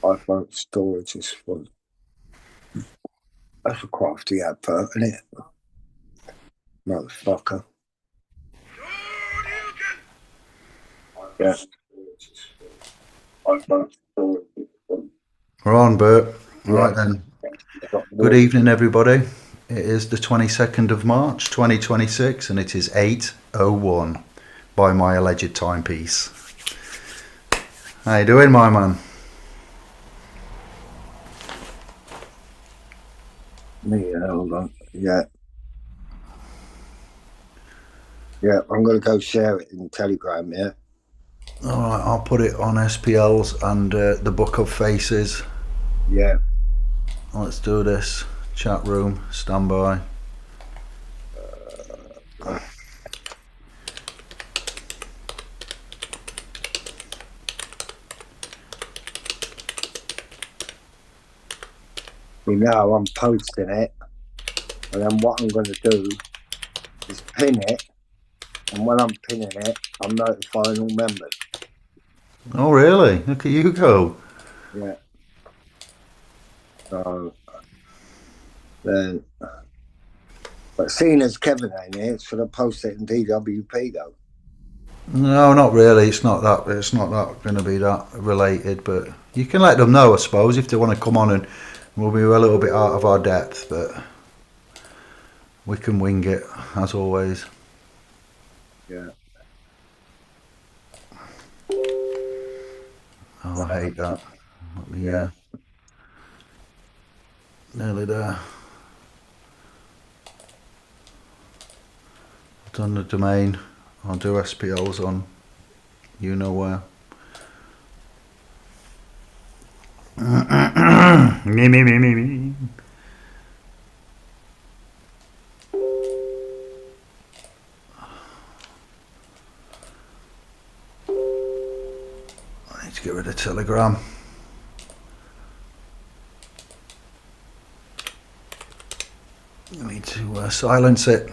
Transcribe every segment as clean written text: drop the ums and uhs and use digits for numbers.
iPhone storage is full. That's a crafty advert, isn't it? Motherfucker. Yeah. iPhone storage is full. We're on, Bert. All Yeah. right then. Got Good more. evening, everybody. It is the 22nd of March, 2026, and it is 8:01 by my alleged timepiece. How you doing, my man? Yeah, hold on. Yeah. Yeah, I'm going to go share it in Telegram, yeah? All right, I'll put it on SPLs and the Book of Faces. Yeah. Let's do this. Chat room, stand by. You know, I'm posting it, and then what I'm going to do is pin it, and when I'm pinning it, I'm notifying all members. Oh, really? Look at you go. Yeah. So then, but seeing as Kevin ain't here, should I post it in DWP though? No, not really. It's not that. It's not that going to be that related. But you can let them know, I suppose, if they want to come on, and we'll be a little bit out of our depth, but we can wing it as always. Yeah. Oh, I hate that. Yeah. Yeah, nearly there. Done the domain. I'll do SPLs on. You know where. Me. I need to get rid of Telegram. I need to silence it.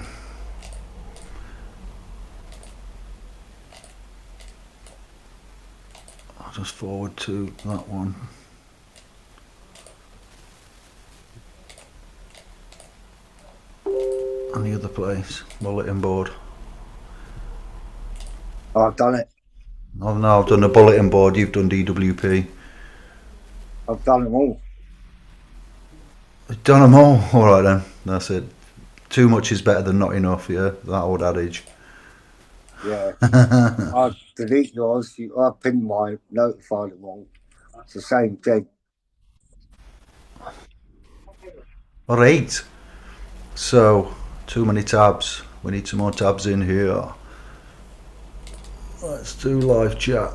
I'll just forward to that one. And the other place, bulletin board. Oh, I've done it. Oh no, I've done a bulletin board. You've done DWP. I've done them all. Done them all. All right then. That's it. Too much is better than not enough. Yeah, that old adage. Yeah. I delete yours. I pinned mine, notified them all. It's the same thing. All right. So, too many tabs. We need some more tabs in here. Let's do live chat.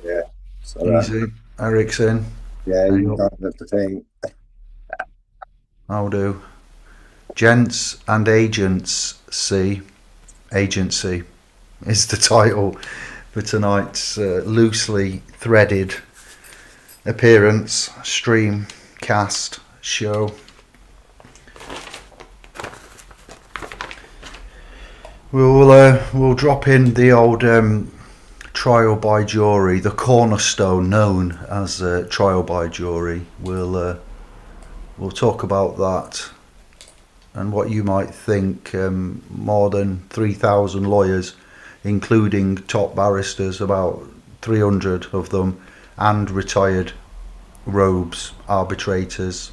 Yeah. So Easy. Eric's in. yeah, Hang you up. done the thing. I'll do. Gents and Agents C. Agency is the title for tonight's loosely threaded appearance, stream, cast, show. We'll drop in the old trial by jury, the cornerstone known as trial by jury. We'll talk about that and what you might think. More than 3,000 lawyers, including top barristers, about 300 of them, and retired robes, arbitrators,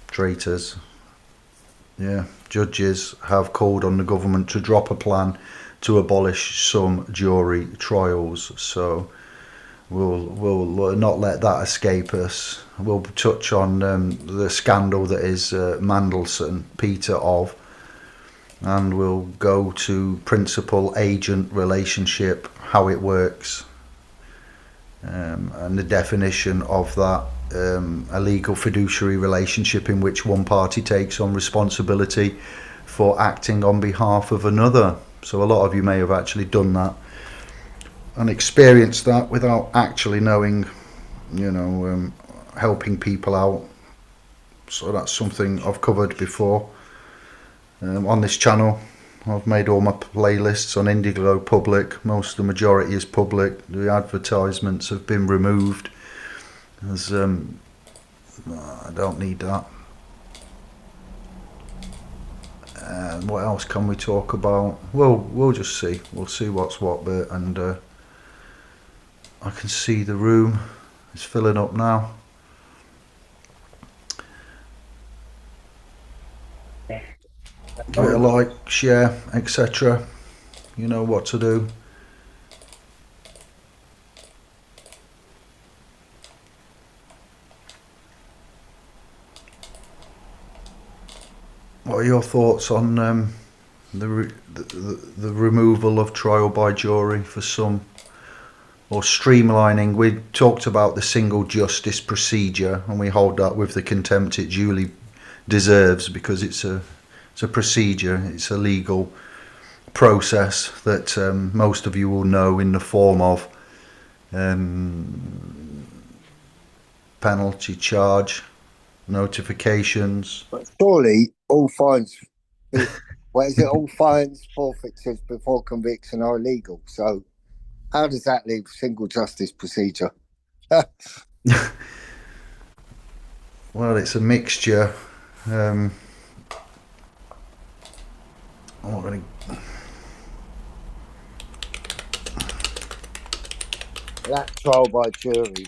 traitors. Yeah, judges have called on the government to drop a plan to abolish some jury trials. So we'll not let that escape us. We'll touch on the scandal that is Mandelson, Peter of, and we'll go to principal-agent relationship, how it works, and the definition of that. A legal fiduciary relationship in which one party takes on responsibility for acting on behalf of another. So a lot of you may have actually done that and experienced that without actually knowing, helping people out. So that's something I've covered before on this channel. I've made all my playlists on Indigo public. The majority is public. The advertisements have been removed. As I don't need that. And what else can we talk about? Well, we'll just see. We'll see what's what bit, and I can see the room is filling up now. Give it a like, share, etc. You know what to do. What are your thoughts on the removal of trial by jury for some, or streamlining? We talked about the single justice procedure, and we hold that with the contempt it duly deserves, because it's a procedure, it's a legal process that most of you will know in the form of penalty charge, notifications. But surely all fines, what is it? All fines, forfeitures before conviction are illegal. So how does that leave single justice procedure? Well, it's a mixture. That trial by jury,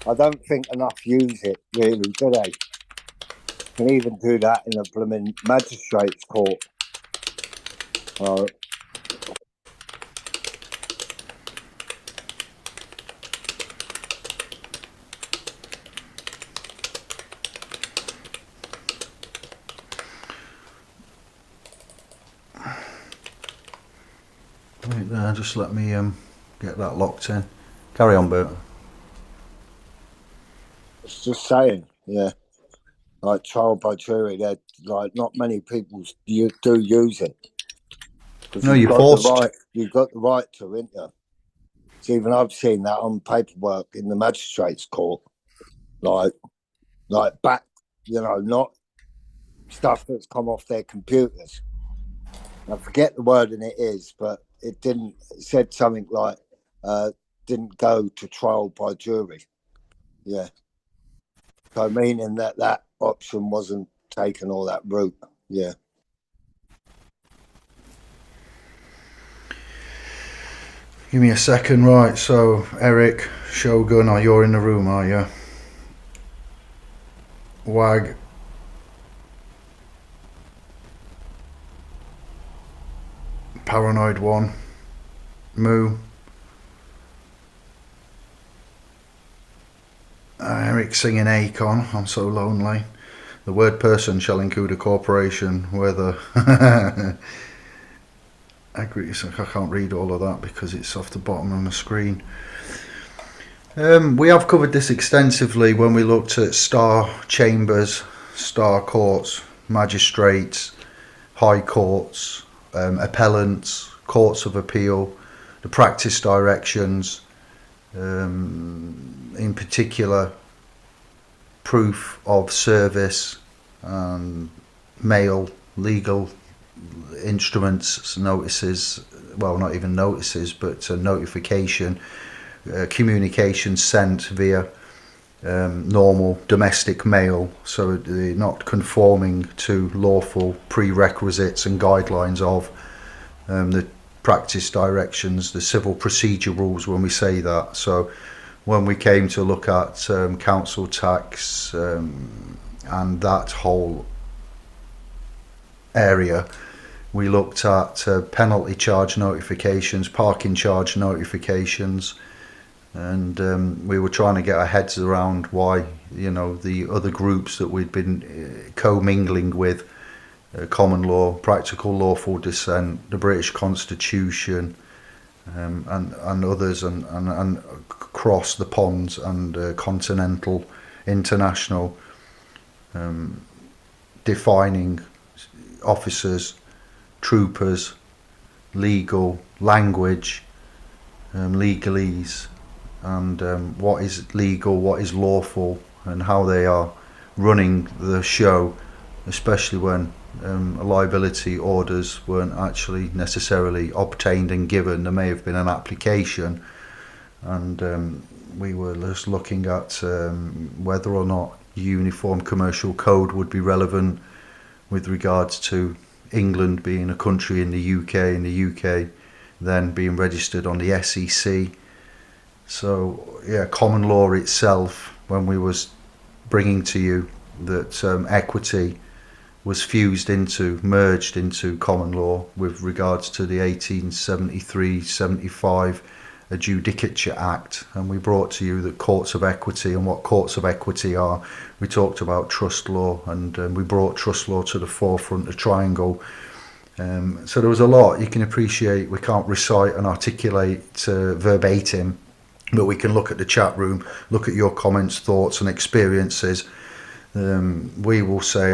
I don't think enough use it, really, do they? Can even do that in a blooming magistrate's court. Right there, just let me get that locked in. Carry on, Bert. It's just saying, like trial by jury, like not many people do use it. No, you're forced. You've got the right to, ain't you? So even I've seen that on paperwork in the magistrate's court, like back, not stuff that's come off their computers. I forget the wording it is, but it said something like didn't go to trial by jury. Yeah. So meaning that option wasn't taken, or that route. Yeah. Give me a second. Right, so Eric, Shogun, you're in the room, are you? Wag. Paranoid One. Moo. Eric singing Akon, I'm so lonely. The word person shall include a corporation, whether... I can't read all of that because it's off the bottom of my screen. We have covered this extensively when we looked at star chambers, star courts, magistrates, high courts, appellants, courts of appeal, the practice directions, in particular proof of service, mail, legal instruments, notices, well, not even notices, but notification, communication sent via normal domestic mail, so they're not conforming to lawful prerequisites and guidelines of the practice directions, the civil procedure rules when we say that. So when we came to look at council tax and that whole area, we looked at penalty charge notifications, parking charge notifications, and we were trying to get our heads around why, the other groups that we'd been commingling with, common law, practical lawful dissent, the British Constitution, and others, and across the ponds, and continental, international, defining officers, troopers, legal, language, legalese, and what is legal, what is lawful, and how they are running the show, especially when liability orders weren't actually necessarily obtained and given. There may have been an application, and we were just looking at whether or not Uniform Commercial Code would be relevant with regards to England being a country in the UK, and the UK then being registered on the SEC. So yeah, common law itself, when we was bringing to you that equity was merged into common law with regards to the 1873-75 Judicature Act, and we brought to you the courts of equity and what courts of equity are. We talked about trust law, and we brought trust law to the forefront of Triangle. So there was a lot. You can appreciate we can't recite and articulate verbatim, but we can look at the chat room, look at your comments, thoughts and experiences. I will say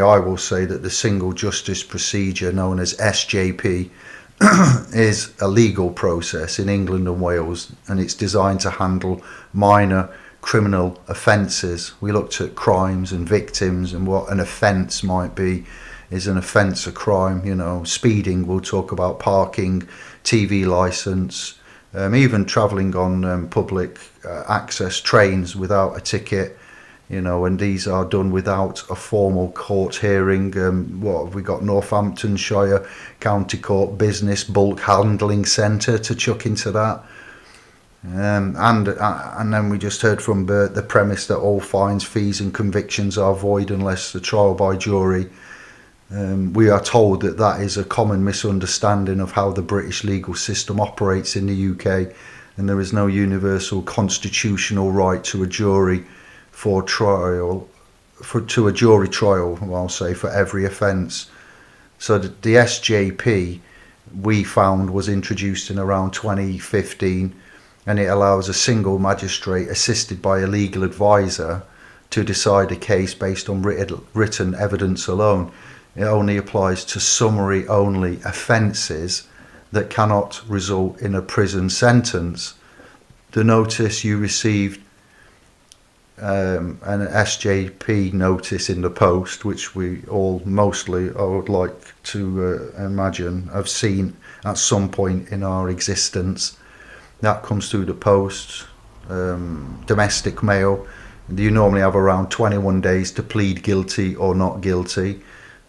that the single justice procedure known as SJP is a legal process in England and Wales, and it's designed to handle minor criminal offences. We looked at crimes and victims and what an offence might be. Is an offence a crime? You know, speeding, we'll talk about parking, TV licence, even travelling on public access trains without a ticket. You know, and these are done without a formal court hearing. What have we got? Northamptonshire County Court Business Bulk Handling Centre to chuck into that. And then we just heard from Bert the premise that all fines, fees and convictions are void unless the trial by jury. We are told that that is a common misunderstanding of how the British legal system operates in the UK, and there is no universal constitutional right to a jury for a jury trial, I'll say, for every offence. So the SJP, we found, was introduced in around 2015, and it allows a single magistrate assisted by a legal advisor to decide a case based on written evidence alone. It only applies to summary-only offences that cannot result in a prison sentence. The notice you received, an SJP notice in the post, which we all mostly, I would like to imagine, have seen at some point in our existence. That comes through the post, domestic mail. You normally have around 21 days to plead guilty or not guilty.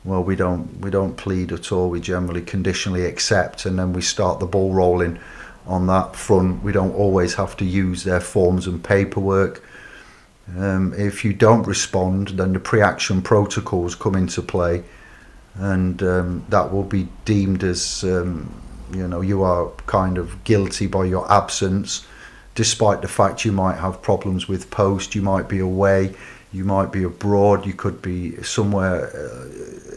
Well, we don't plead at all. We generally conditionally accept, and then we start the ball rolling on that front. We don't always have to use their forms and paperwork. If you don't respond, then the pre-action protocols come into play, and that will be deemed as you are kind of guilty by your absence, despite the fact you might have problems with post, you might be away, you might be abroad, you could be somewhere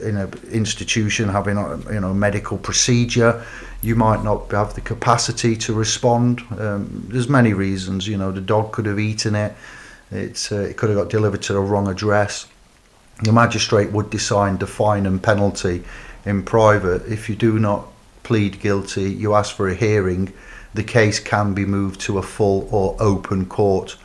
in an institution having a medical procedure, you might not have the capacity to respond. There's many reasons. The dog could have eaten it. It could have got delivered to the wrong address. The magistrate would decide the fine and penalty in private. If you do not plead guilty, you ask for a hearing, the case can be moved to a full or open court.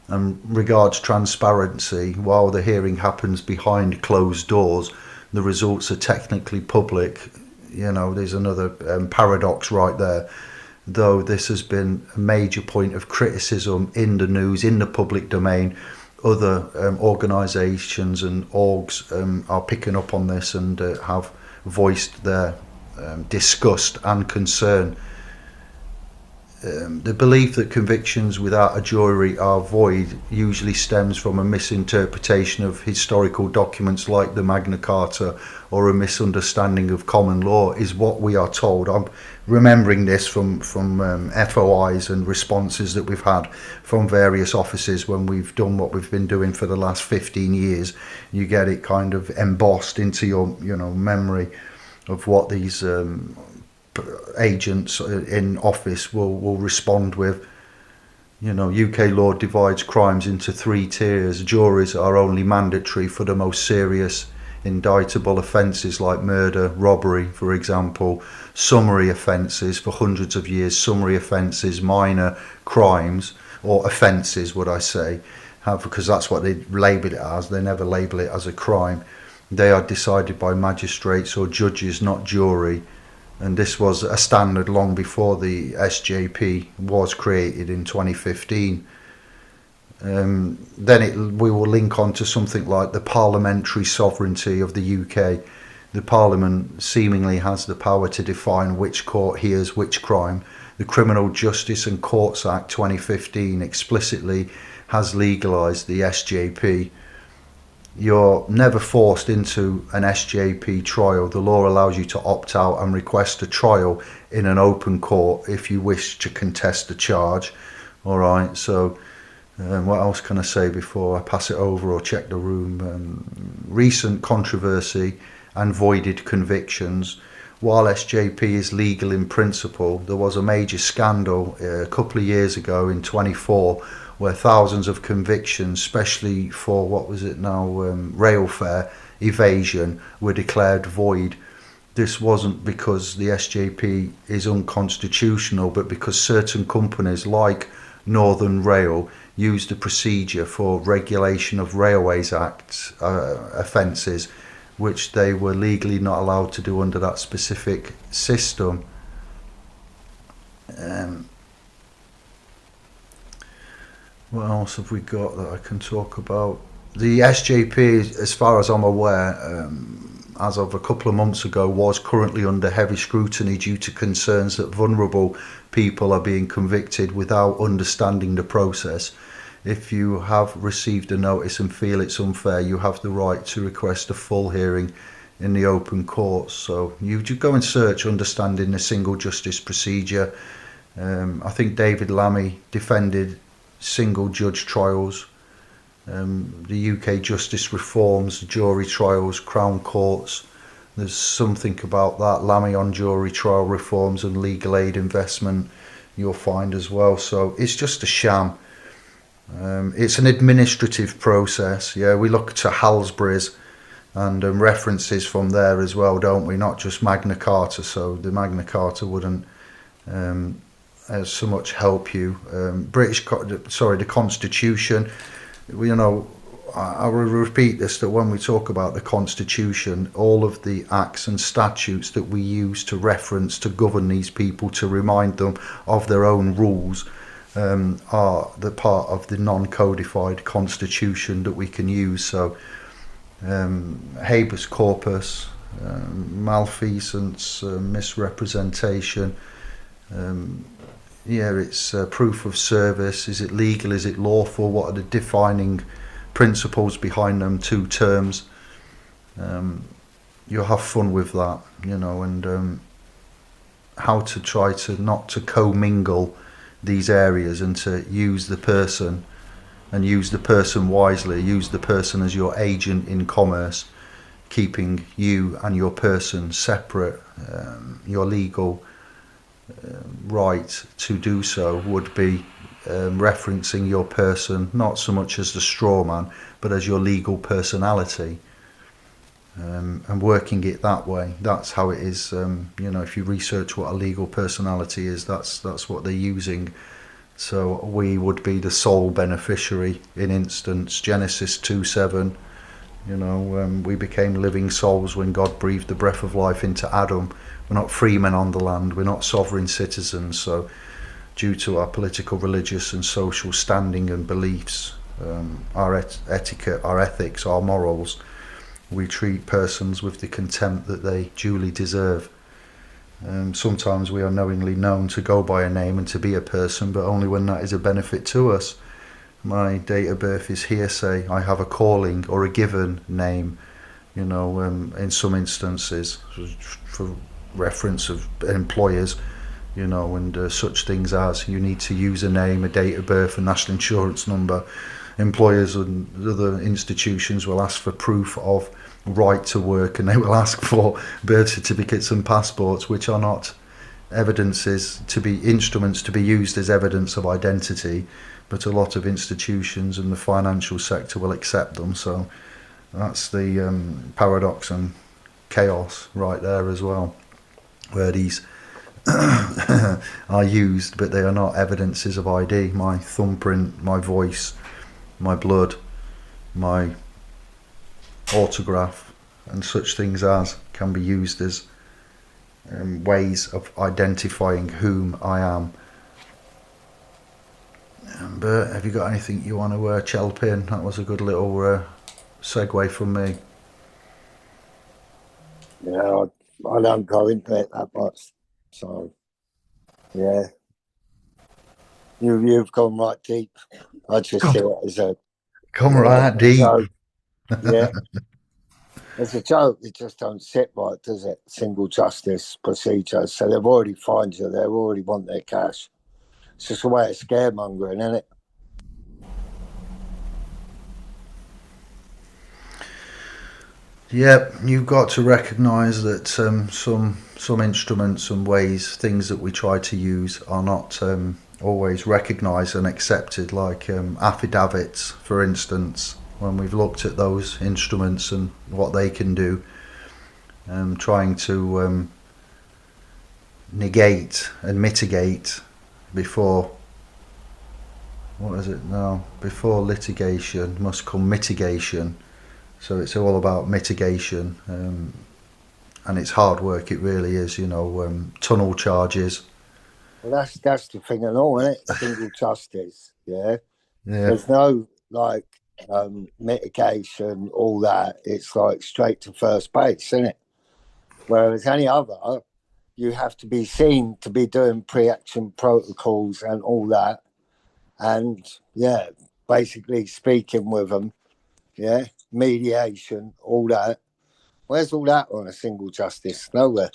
And regards transparency, while the hearing happens behind closed doors, the results are technically public. There's another paradox right there. Though this has been a major point of criticism in the news, in the public domain, other organisations and orgs are picking up on this and have voiced their disgust and concern. The belief that convictions without a jury are void usually stems from a misinterpretation of historical documents like the Magna Carta, or a misunderstanding of common law, is what we are told. I'm remembering this from FOIs and responses that we've had from various offices when we've done what we've been doing for the last 15 years. You get it kind of embossed into your memory of what these agents in office will respond with. UK law divides crimes into 3 tiers. Juries are only mandatory for the most serious indictable offences like murder, robbery, for example. Summary offences for hundreds of years, summary offences, minor crimes, or offences, would I say, because that's what they label it as. They never label it as a crime. They are decided by magistrates or judges, not jury. and this was a standard long before the SJP was created in 2015. We will link on to something like the parliamentary sovereignty of the UK. The Parliament seemingly has the power to define which court hears which crime. The Criminal Justice and Courts Act 2015 explicitly has legalised the SJP. You're never forced into an SJP trial. The law allows you to opt out and request a trial in an open court if you wish to contest the charge. All right, so what else can I say before I pass it over or check the room? Recent controversy and voided convictions. While SJP is legal in principle, there was a major scandal a couple of years ago in 24 where thousands of convictions, especially for rail fare evasion, were declared void. This wasn't because the SJP is unconstitutional, but because certain companies like Northern Rail used a procedure for regulation of Railways Act offences, which they were legally not allowed to do under that specific system. What else have we got that I can talk about? The SJP, as far as I'm aware, as of a couple of months ago, was currently under heavy scrutiny due to concerns that vulnerable people are being convicted without understanding the process. If you have received a notice and feel it's unfair, you have the right to request a full hearing in the open courts. So you go and search understanding the single justice procedure. I think David Lammy defended single judge trials. The UK justice reforms, jury trials, crown courts. There's something about that. Lammy on jury trial reforms and legal aid investment you'll find as well. So it's just a sham. It's an administrative process. Yeah, we look to Halsbury's and references from there as well, don't we? Not just Magna Carta. So the Magna Carta wouldn't so much help you. The Constitution. I will repeat this, that when we talk about the Constitution, all of the acts and statutes that we use to reference to govern these people, to remind them of their own rules, are the part of the non-codified Constitution that we can use. So habeas corpus, malfeasance, misrepresentation, it's proof of service. Is it legal? Is it lawful? What are the defining principles behind them two terms? You'll have fun with that, and how to try to not to commingle these areas and to use the person and use the person wisely, use the person as your agent in commerce, keeping you and your person separate. Your legal right to do so would be referencing your person not so much as the straw man but as your legal personality, and working it that way. That's how it is. If you research what a legal personality is, that's what they're using. So we would be the sole beneficiary in instance Genesis 2:7. We became living souls when God breathed the breath of life into Adam. We're not freemen on the land. We're not sovereign citizens. So due to our political, religious and social standing and beliefs, our etiquette, our ethics, our morals, we treat persons with the contempt that they duly deserve. Sometimes we are knowingly known to go by a name and to be a person, but only when that is a benefit to us. My date of birth is hearsay. I have a calling or a given name, in some instances, for reference of employers, and such things as you need to use a name, a date of birth, a national insurance number. Employers and other institutions will ask for proof of right to work, and they will ask for birth certificates and passports, which are not instruments to be used as evidence of identity, but a lot of institutions in the financial sector will accept them. So that's the paradox and chaos right there as well, where these are used, but they are not evidences of ID. My thumbprint, my voice, my blood, my autograph, and such things as can be used as ways of identifying whom I am. Bert, have you got anything you want to chelp in? That was a good little segue from me. Yeah, I don't go into it that much. So, yeah, you've gone right deep. I just see Come, it as a, come yeah, right a deep. joke. Yeah, it's a joke. It just don't sit right, does it? Single justice procedure. So they've already fined you. They already want their cash. It's just a way of scaremongering, isn't it? Yep, you've got to recognise that some instruments and ways, things that we try to use, are not always recognised and accepted. Like affidavits, for instance, when we've looked at those instruments and what they can do, trying to negate and mitigate before, what is it now? Before litigation must come mitigation. So it's all about mitigation, and it's hard work. It really is. Tunnel charges. Well, that's the thing and all, isn't it? Single justice. Yeah, Yeah, there's no like mitigation, all that. It's like straight to first base, isn't it? Whereas any other, you have to be seen to be doing pre-action protocols and all that, and yeah, basically speaking with them, yeah, mediation, all that. Where's all that on a single justice? Nowhere.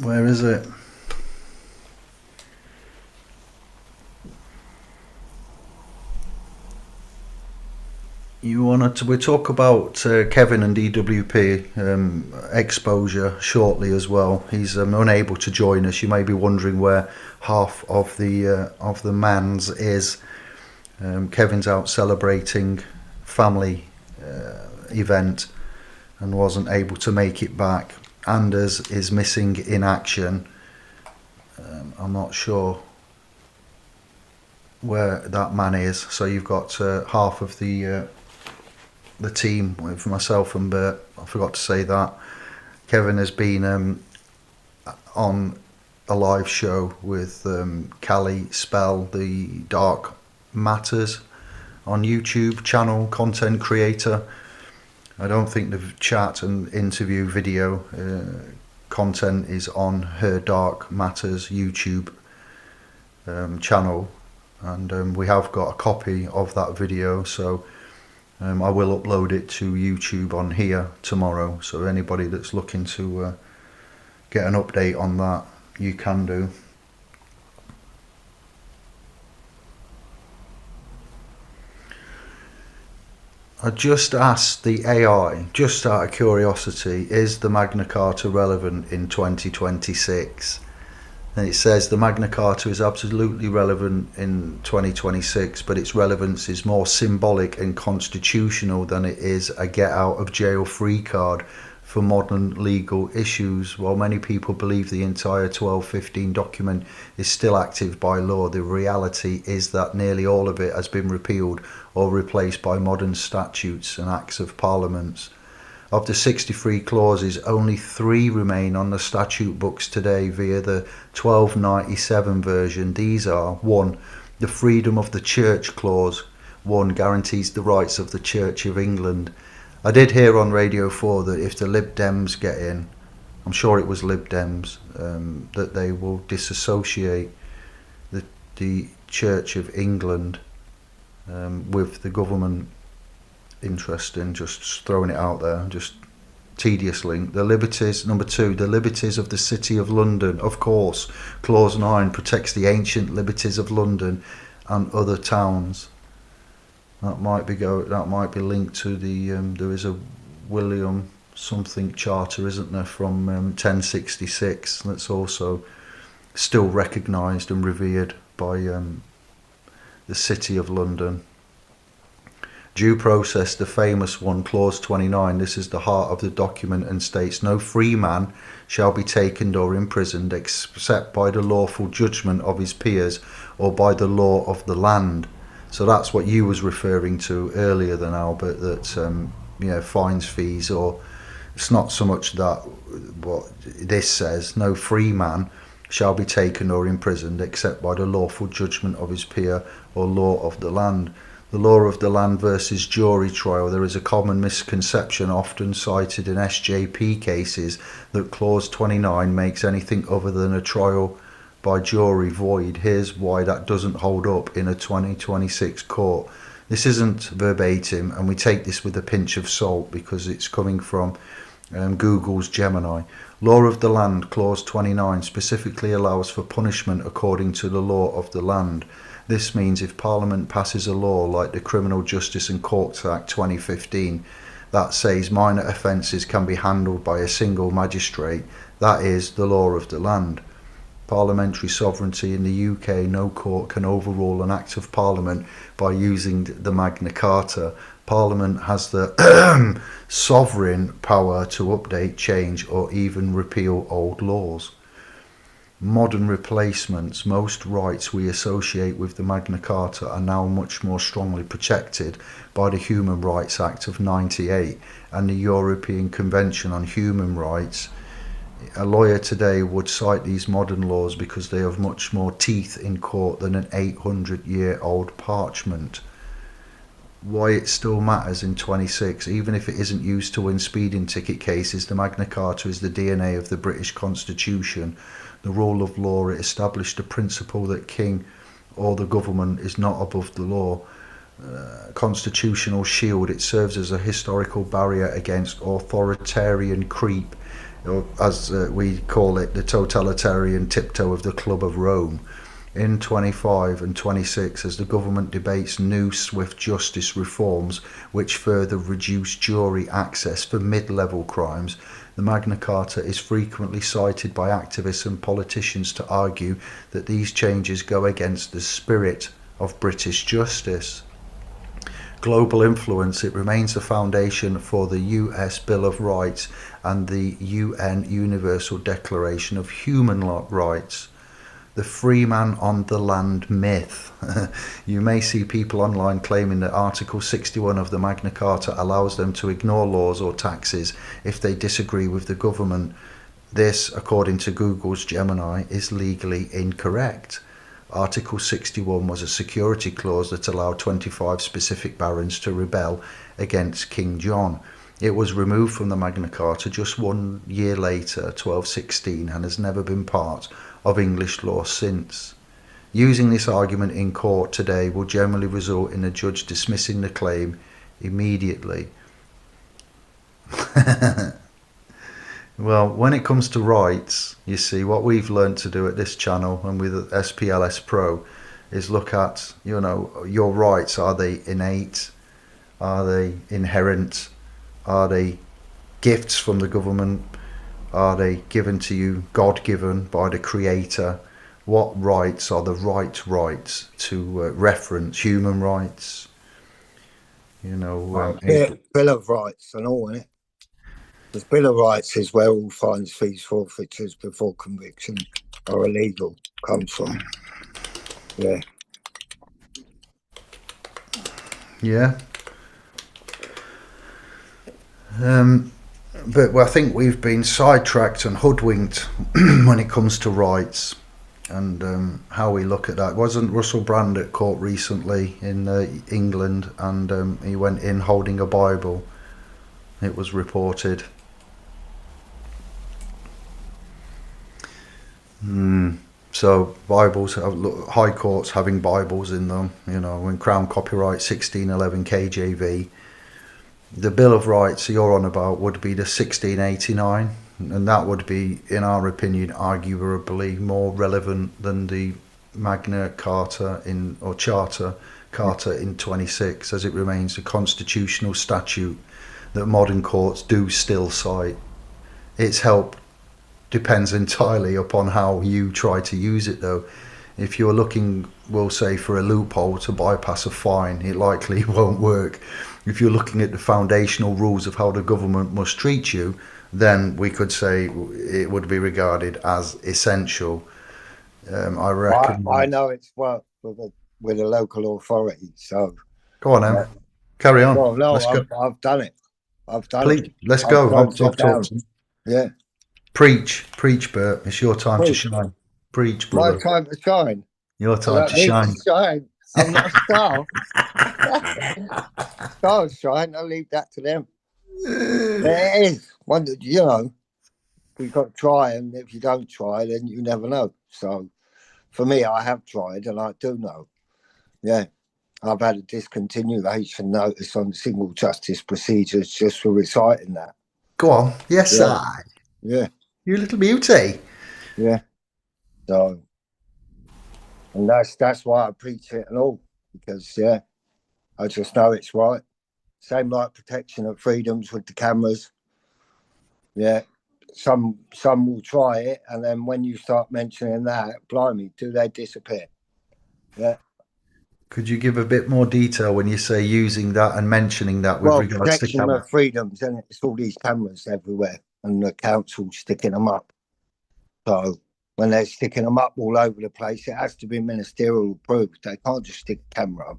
where is it? You want to? We talk about Kevin and DWP exposure shortly as well. He's unable to join us. You may be wondering where half of the man's is. Kevin's out celebrating family event and wasn't able to make it back. Anders is missing in action. I'm not sure where that man is. So you've got half of the team with myself and Bert. I forgot to say that. Kevin has been on a live show with Callie Spell, the Dark Matters on YouTube channel, content creator. I don't think the chat and interview video content is on her Dark Matters YouTube channel, and we have got a copy of that video, so I will upload it to YouTube on here tomorrow. So anybody that's looking to get an update on that, you can do. I just asked the AI, just out of curiosity, is the Magna Carta relevant in 2026? And it says the Magna Carta is absolutely relevant in 2026, but its relevance is more symbolic and constitutional than it is a get out of jail free card for modern legal issues. While many people believe the entire 1215 document is still active by law, the reality is that nearly all of it has been repealed or replaced by modern statutes and acts of parliaments. Of the 63 clauses, only 3 remain on the statute books today via the 1297 version. These are: 1. The freedom of the church clause. 1. Guarantees the rights of the Church of England. I did hear on Radio 4 that if the Lib Dems get in, I'm sure it was Lib Dems, that they will disassociate the Church of England with the government. Interesting, just throwing it out there, just tedious link. The liberties, number 2, the liberties of the City of London. Of course, clause 9 protects the ancient liberties of London and other towns. That might be linked to the there is a William something charter, isn't there, from 1066, that's also still recognised and revered by the City of London. Due process, the famous one, clause 29, this is the heart of the document and states: no free man shall be taken or imprisoned except by the lawful judgment of his peers or by the law of the land. So that's what you was referring to earlier, then Albert, that fines, fees, or it's not so much that what this says. No free man shall be taken or imprisoned except by the lawful judgment of his peer or law of the land. The law of the land versus jury trial. There is a common misconception often cited in SJP cases that clause 29 makes anything other than a trial by jury void. Here's why that doesn't hold up in a 2026 court. This isn't verbatim, and we take this with a pinch of salt because it's coming from Google's Gemini. Law of the land, clause 29, specifically allows for punishment according to the law of the land. This means if Parliament passes a law like the Criminal Justice and Courts Act 2015 that says minor offences can be handled by a single magistrate, that is the law of the land. Parliamentary sovereignty in the UK, no court can overrule an act of Parliament by using the Magna Carta. Parliament has the sovereign power to update, change, or even repeal old laws. Modern replacements. Most rights we associate with the Magna Carta are now much more strongly protected by the Human Rights Act of 98 and the European Convention on Human Rights. A lawyer today would cite these modern laws because they have much more teeth in court than an 800-year-old parchment. Why it still matters in 26, even if it isn't used to win speeding ticket cases, the Magna Carta is the DNA of the British Constitution. The rule of law, it established the principle that king or the government is not above the law. Constitutional shield, it serves as a historical barrier against authoritarian creep, or as we call it, the totalitarian tiptoe of the Club of Rome. In 25 and 26, as the government debates new swift justice reforms which further reduce jury access for mid-level crimes, the Magna Carta is frequently cited by activists and politicians to argue that these changes go against the spirit of British justice. Global influence, it remains the foundation for the US Bill of Rights and the UN Universal Declaration of Human Rights. The free man on the land myth. You may see people online claiming that Article 61 of the Magna Carta allows them to ignore laws or taxes if they disagree with the government. This, according to Google's Gemini, is legally incorrect. Article 61 was a security clause that allowed 25 specific barons to rebel against King John. It was removed from the Magna Carta just 1 year later, 1216, and has never been part of English law since. Using this argument in court today will generally result in a judge dismissing the claim immediately. Well, when it comes to rights, you see, what we've learned to do at this channel and with SPLS Pro is look at, your rights. Are they innate? Are they inherent? Are they gifts from the government? Are they given to you, God-given by the Creator? What rights are the rights to reference? Human rights? Bill of Rights and all, innit? The Bill of Rights is where all fines, fees, forfeitures before conviction are illegal comes from. Yeah. Yeah. But I think we've been sidetracked and hoodwinked when it comes to rights and how we look at that. Wasn't Russell Brand at court recently in England, and he went in holding a Bible, it was reported. So Bibles, high courts having Bibles in them, when Crown Copyright 1611 KJV. The Bill of Rights you're on about would be the 1689, and that would be, in our opinion, arguably more relevant than the Magna Carta Carta in 26, as it remains a constitutional statute that modern courts do still cite. Its help depends entirely upon how you try to use it, though. If you're looking, we'll say, for a loophole to bypass a fine, it likely won't work. If you're looking at the foundational rules of how the government must treat you, then we could say it would be regarded as essential. I reckon. I know it's worked with with a local authority. So Go on, yeah. then. Carry on. Well, no, Let's go. I've done it. I've done it. Please, let's I've go. closed I've it down. talked to you. Yeah. Preach, Bert. It's your time to Preach. shine. Preach, My brother. time to shine. Your I time don't to need shine. to shine. I'm not a star. Stars shine. I'll leave that to them. It is. One that, we've got to try, and if you don't try, then you never know. So for me, I have tried, and I do know. Yeah. I've had a discontinuation notice on single justice procedures just for reciting that. Go on. Yes, Yeah. I. Yeah. You little beauty. Yeah. So, and that's why I preach it and all, because I just know it's right. Same like protection of freedoms with the cameras. Yeah. Some will try it, and then when you start mentioning that, blimey, do they disappear? Yeah. Could you give a bit more detail when you say using that and mentioning that with Well, regards to protection camera? of freedoms, and it's all these cameras everywhere, and the council sticking them up. So when they're sticking them up all over the place, it has to be ministerial approved. They can't just stick a camera up,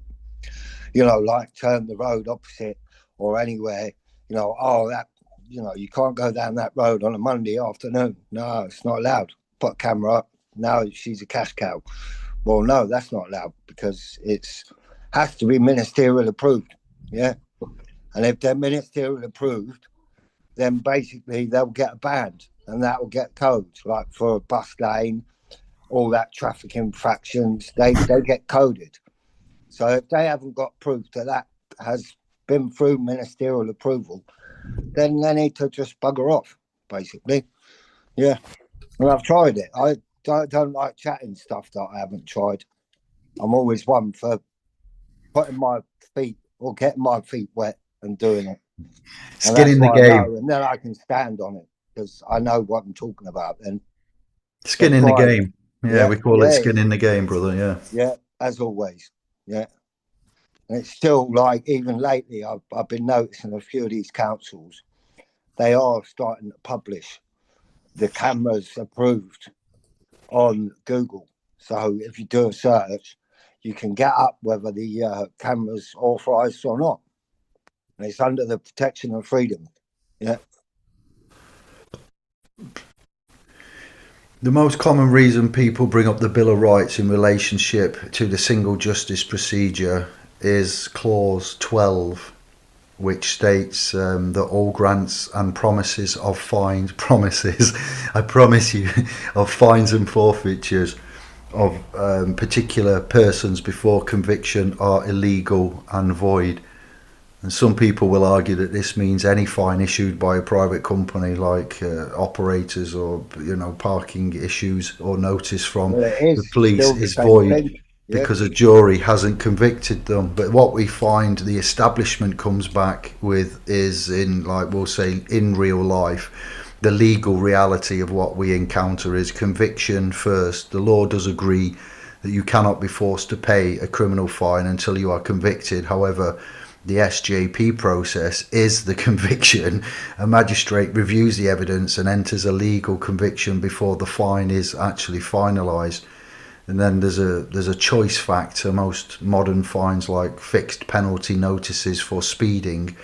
like turn the road opposite or anywhere, that, you can't go down that road on a Monday afternoon. No, it's not allowed. Put a camera up. No, she's a cash cow. Well, no, that's not allowed because it's has to be ministerial approved. Yeah. And if they're ministerial approved, then basically they'll get a band and that will get codes, like for a bus lane, all that traffic infractions, they get coded. So if they haven't got proof that has been through ministerial approval, then they need to just bugger off, basically. Yeah. And I've tried it. I don't like chatting stuff that I haven't tried. I'm always one for putting my feet or getting my feet wet and doing it. And Skin that's in the what I game. know. And then I can stand on it because I know what I'm talking about then. Skin in the Try it. game. Yeah, Yeah. we call it skin in the game, brother. Yeah. Yeah, as always. Yeah. And it's still like, even lately, I've been noticing a few of these councils, they are starting to publish the cameras approved on Google. So if you do a search, you can get up whether the camera's authorised or not. And it's under the protection of freedom. Yeah. The most common reason people bring up the Bill of Rights in relationship to the single justice procedure is clause 12, which states that all grants and promises of fines, I promise you, of fines and forfeitures of particular persons before conviction are illegal and void. And some people will argue that this means any fine issued by a private company, like operators or parking issues or notice from the police, still the is same void thing. Yeah. because a jury hasn't convicted them. But what we find the establishment comes back with is, in, like we'll say, in real life, the legal reality of what we encounter is conviction first. The law does agree that you cannot be forced to pay a criminal fine until you are convicted. However, the SJP process is the conviction. A magistrate reviews the evidence and enters a legal conviction before the fine is actually finalised. And then there's a choice factor. Most modern fines, like fixed penalty notices for speeding,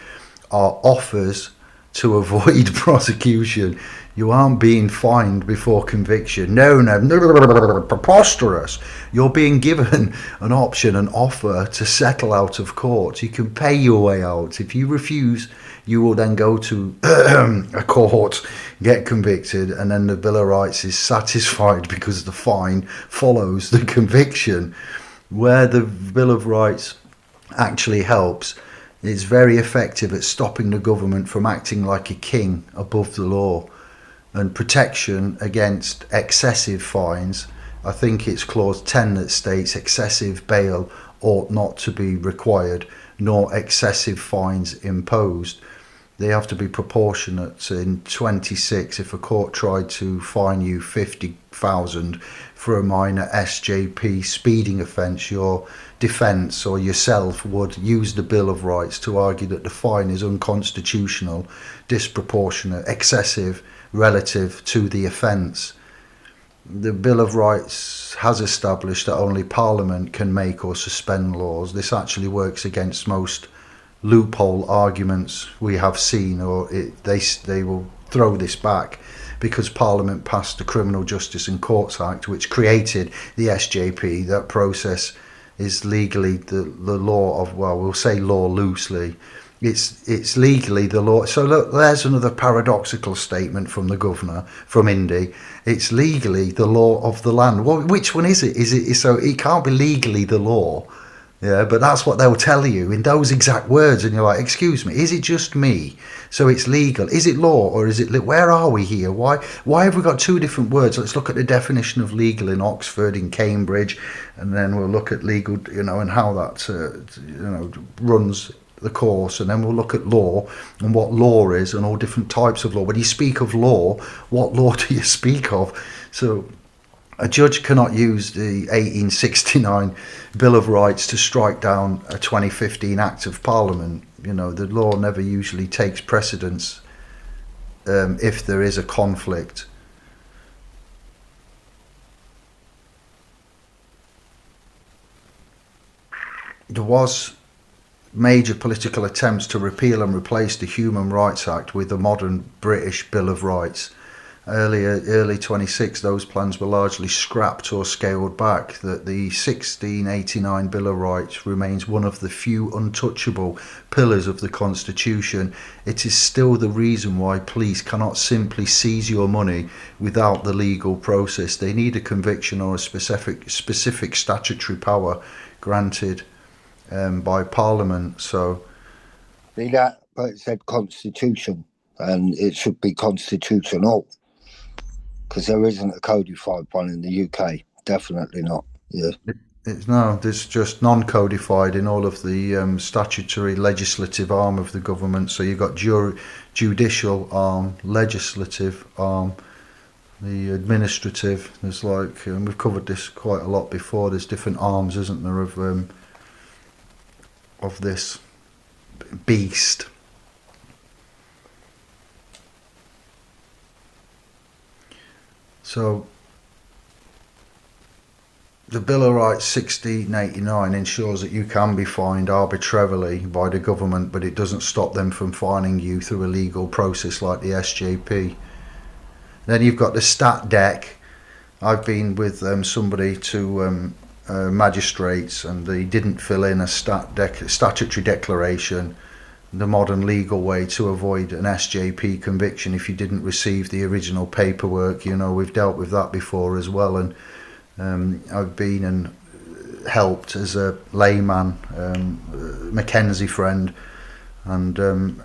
are offers to avoid prosecution. You aren't being fined before conviction. No, preposterous. You're being given an option, an offer to settle out of court. You can pay your way out. If you refuse, you will then go to a court, get convicted, and then the Bill of Rights is satisfied because the fine follows the conviction. Where the Bill of Rights actually helps, it's very effective at stopping the government from acting like a king above the law, and protection against excessive fines. I think it's clause 10 that states excessive bail ought not to be required, nor excessive fines imposed. They have to be proportionate. In 26, if a court tried to fine you 50,000 for a minor SJP speeding offence, your defence or yourself would use the Bill of Rights to argue that the fine is unconstitutional, disproportionate, excessive relative to the offence. the Bill of Rights has established that only Parliament can make or suspend laws. This actually works against most loophole arguments we have seen, or they will throw this back because Parliament passed the Criminal Justice and Courts Act, which created the SJP. That process is legally the law of, well, we'll say law loosely. It's legally the law. So look, there's another paradoxical statement from the governor from Indy. It's legally the law of the land. Well, which one is it? Is it so? It can't be legally the law. Yeah, but that's what they'll tell you in those exact words, and you're like, excuse me, is it just me? So it's legal. Is it law, or is it? Where are we here? Why have we got two different words? Let's look at the definition of legal in Oxford, in Cambridge, and then we'll look at legal, and how that runs the course, and then we'll look at law and what law is and all different types of law. When you speak of law, what law do you speak of? So a judge cannot use the 1869 Bill of Rights to strike down a 2015 Act of Parliament. The law never usually takes precedence if there is a conflict. There was major political attempts to repeal and replace the Human Rights Act with the modern British Bill of Rights. Early 26, those plans were largely scrapped or scaled back. That the 1689 Bill of Rights remains one of the few untouchable pillars of the Constitution. It is still the reason why police cannot simply seize your money without the legal process. They need a conviction or a specific statutory power granted by Parliament. So, See that? But it said Constitution, and it should be constitutional. Because there isn't a codified one in the UK. Definitely not. Yeah. There's just non-codified in all of the statutory legislative arm of the government. So you've got judicial arm, legislative arm, the administrative. There's we've covered this quite a lot before. There's different arms, isn't there, of this beast. So the Bill of Rights 1689 ensures that you can be fined arbitrarily by the government, but it doesn't stop them from fining you through a legal process like the SJP. Then you've got the stat dec. I've been with somebody to magistrates, and they didn't fill in a statutory declaration, the modern legal way to avoid an SJP conviction if you didn't receive the original paperwork. We've dealt with that before as well, and I've been and helped as a layman, Mackenzie friend, and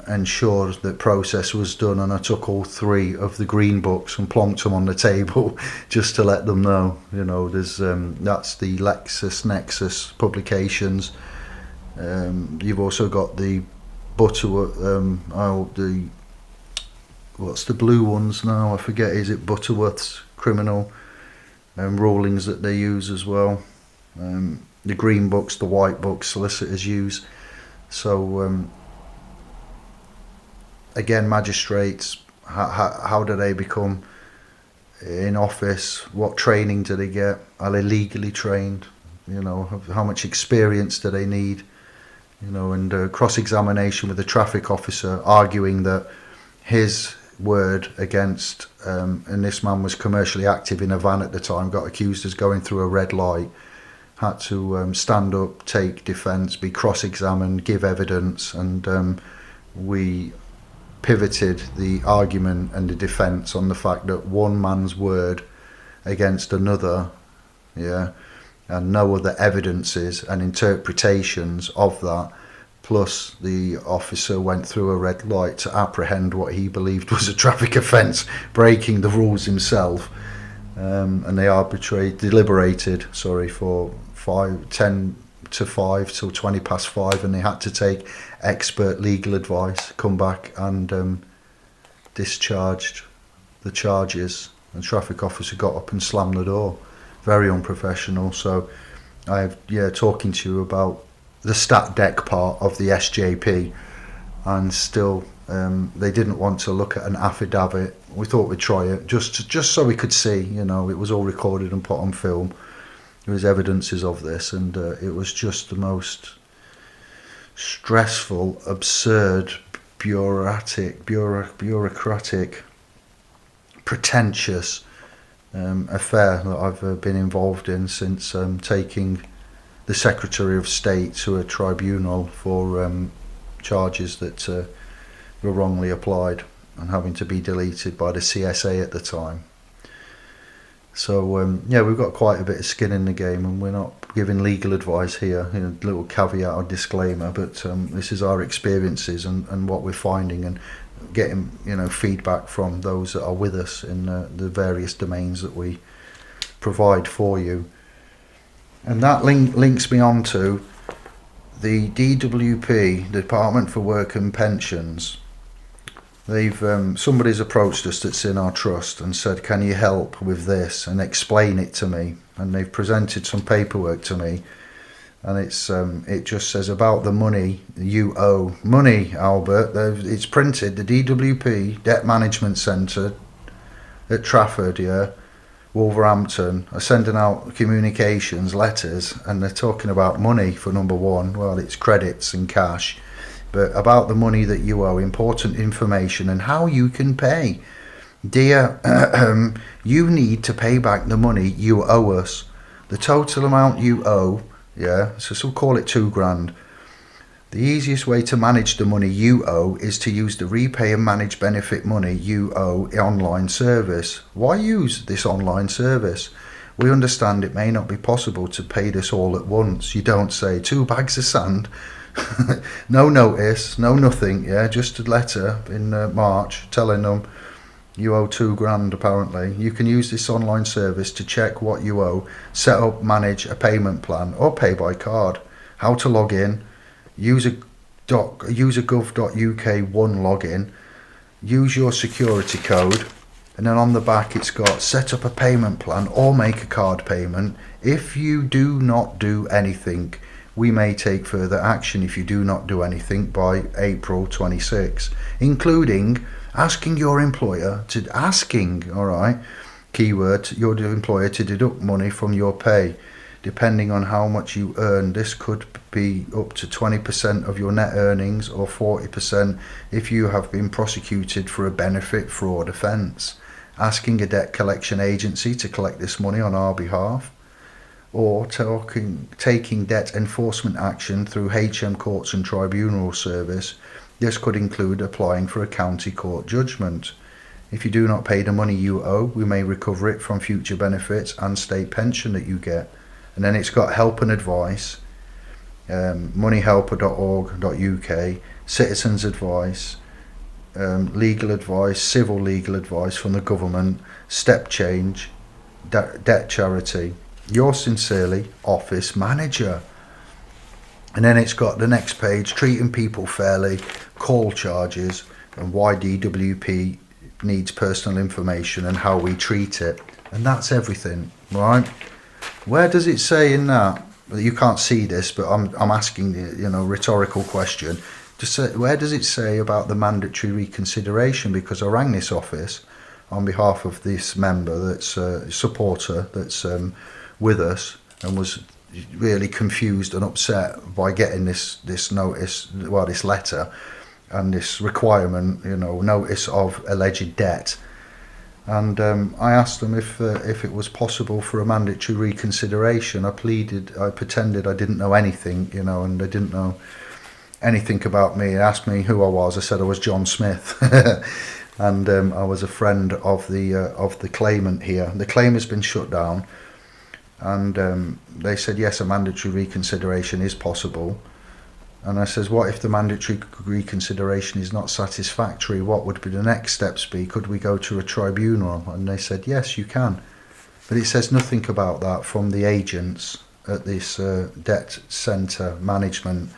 ensured that process was done. And I took all three of the green books and plonked them on the table just to let them know. There's that's the LexisNexis publications. You've also got the Butterworth, what's the blue ones now? I forget. Is it Butterworth's criminal rulings that they use as well? The green books, the white books, solicitors use. So again, magistrates, how do they become in office? What training do they get? Are they legally trained? How much experience do they need? And cross-examination with the traffic officer, arguing that his word against, and this man was commercially active in a van at the time, got accused as going through a red light, had to stand up, take defence, be cross-examined, give evidence, and we pivoted the argument and the defence on the fact that one man's word against another, and no other evidences and interpretations of that, plus the officer went through a red light to apprehend what he believed was a traffic offence, breaking the rules himself, and they deliberated for 10 to 5 till 20 past 5, and they had to take expert legal advice, come back and discharged the charges. The traffic officer got up and slammed the door. Very unprofessional. So I'm talking to you about the stat dec part of the SJP, and still they didn't want to look at an affidavit we thought we'd try it just so we could see. It was all recorded and put on film. There was evidences of this, and it was just the most stressful, absurd, bureaucratic, pretentious affair that I've been involved in since taking the Secretary of State to a tribunal for charges that were wrongly applied and having to be deleted by the CSA at the time. So we've got quite a bit of skin in the game, and we're not giving legal advice here. Little caveat or disclaimer, but this is our experiences and what we're finding, and getting feedback from those that are with us in the various domains that we provide for you. And that links me on to the DWP, Department for Work and Pensions. They've somebody's approached us that's in our trust and said, can you help with this and explain it to me? And they've presented some paperwork to me, and it just says about the money you owe. Money, Albert. It's printed, the DWP Debt Management Centre at Trafford, Wolverhampton, are sending out communications, letters, and they're talking about money for number one. Well, it's credits and cash, but about the money that you owe, important information and how you can pay. Dear, you need to pay back the money you owe us. The total amount you owe, so call it £2,000. The easiest way to manage the money you owe is to use the repay and manage benefit money you owe online service. Why use this online service? We understand it may not be possible to pay this all at once. You don't say 2 bags of sand, no notice, no nothing, just a letter in March telling them you owe £2,000 apparently. You can use this online service to check what you owe, set up, manage a payment plan, or pay by card. How to log in: use a gov.uk one login, use your security code, and then on the back it's got set up a payment plan or make a card payment. If you do not do anything, we may take further action if you do not do anything by April 26, including asking your employer to, keyword, your employer to deduct money from your pay. Depending on how much you earn, this could be up to 20% of your net earnings, or 40% if you have been prosecuted for a benefit fraud offence. Asking a debt collection agency to collect this money on our behalf, or taking debt enforcement action through HM Courts and Tribunal Service. This could include applying for a county court judgment. If you do not pay the money you owe, we may recover it from future benefits and state pension that you get. And then it's got help and advice, moneyhelper.org.uk, citizens advice, legal advice, civil legal advice from the government, step change, debt charity. Yours sincerely, office manager. And then it's got the next page, treating people fairly, call charges, and why DWP needs personal information and how we treat it. And that's everything, right? Where does it say in that? You can't see this, but I'm asking the rhetorical question. Where does it say about the mandatory reconsideration? Because I rang this office on behalf of this member, that's a supporter, that's with us, and was really confused and upset by getting this notice, this letter, and this requirement, notice of alleged debt. And I asked them if it was possible for a mandatory reconsideration. I pretended I didn't know anything, and they didn't know anything about me. They asked me who I was. I said I was John Smith, and I was a friend of the claimant here. The claim has been shut down, and they said yes, a mandatory reconsideration is possible. And I says, what if the mandatory reconsideration is not satisfactory? What would be the next steps be? Could we go to a tribunal? And they said, yes, you can. But it says nothing about that from the agents at this debt centre management.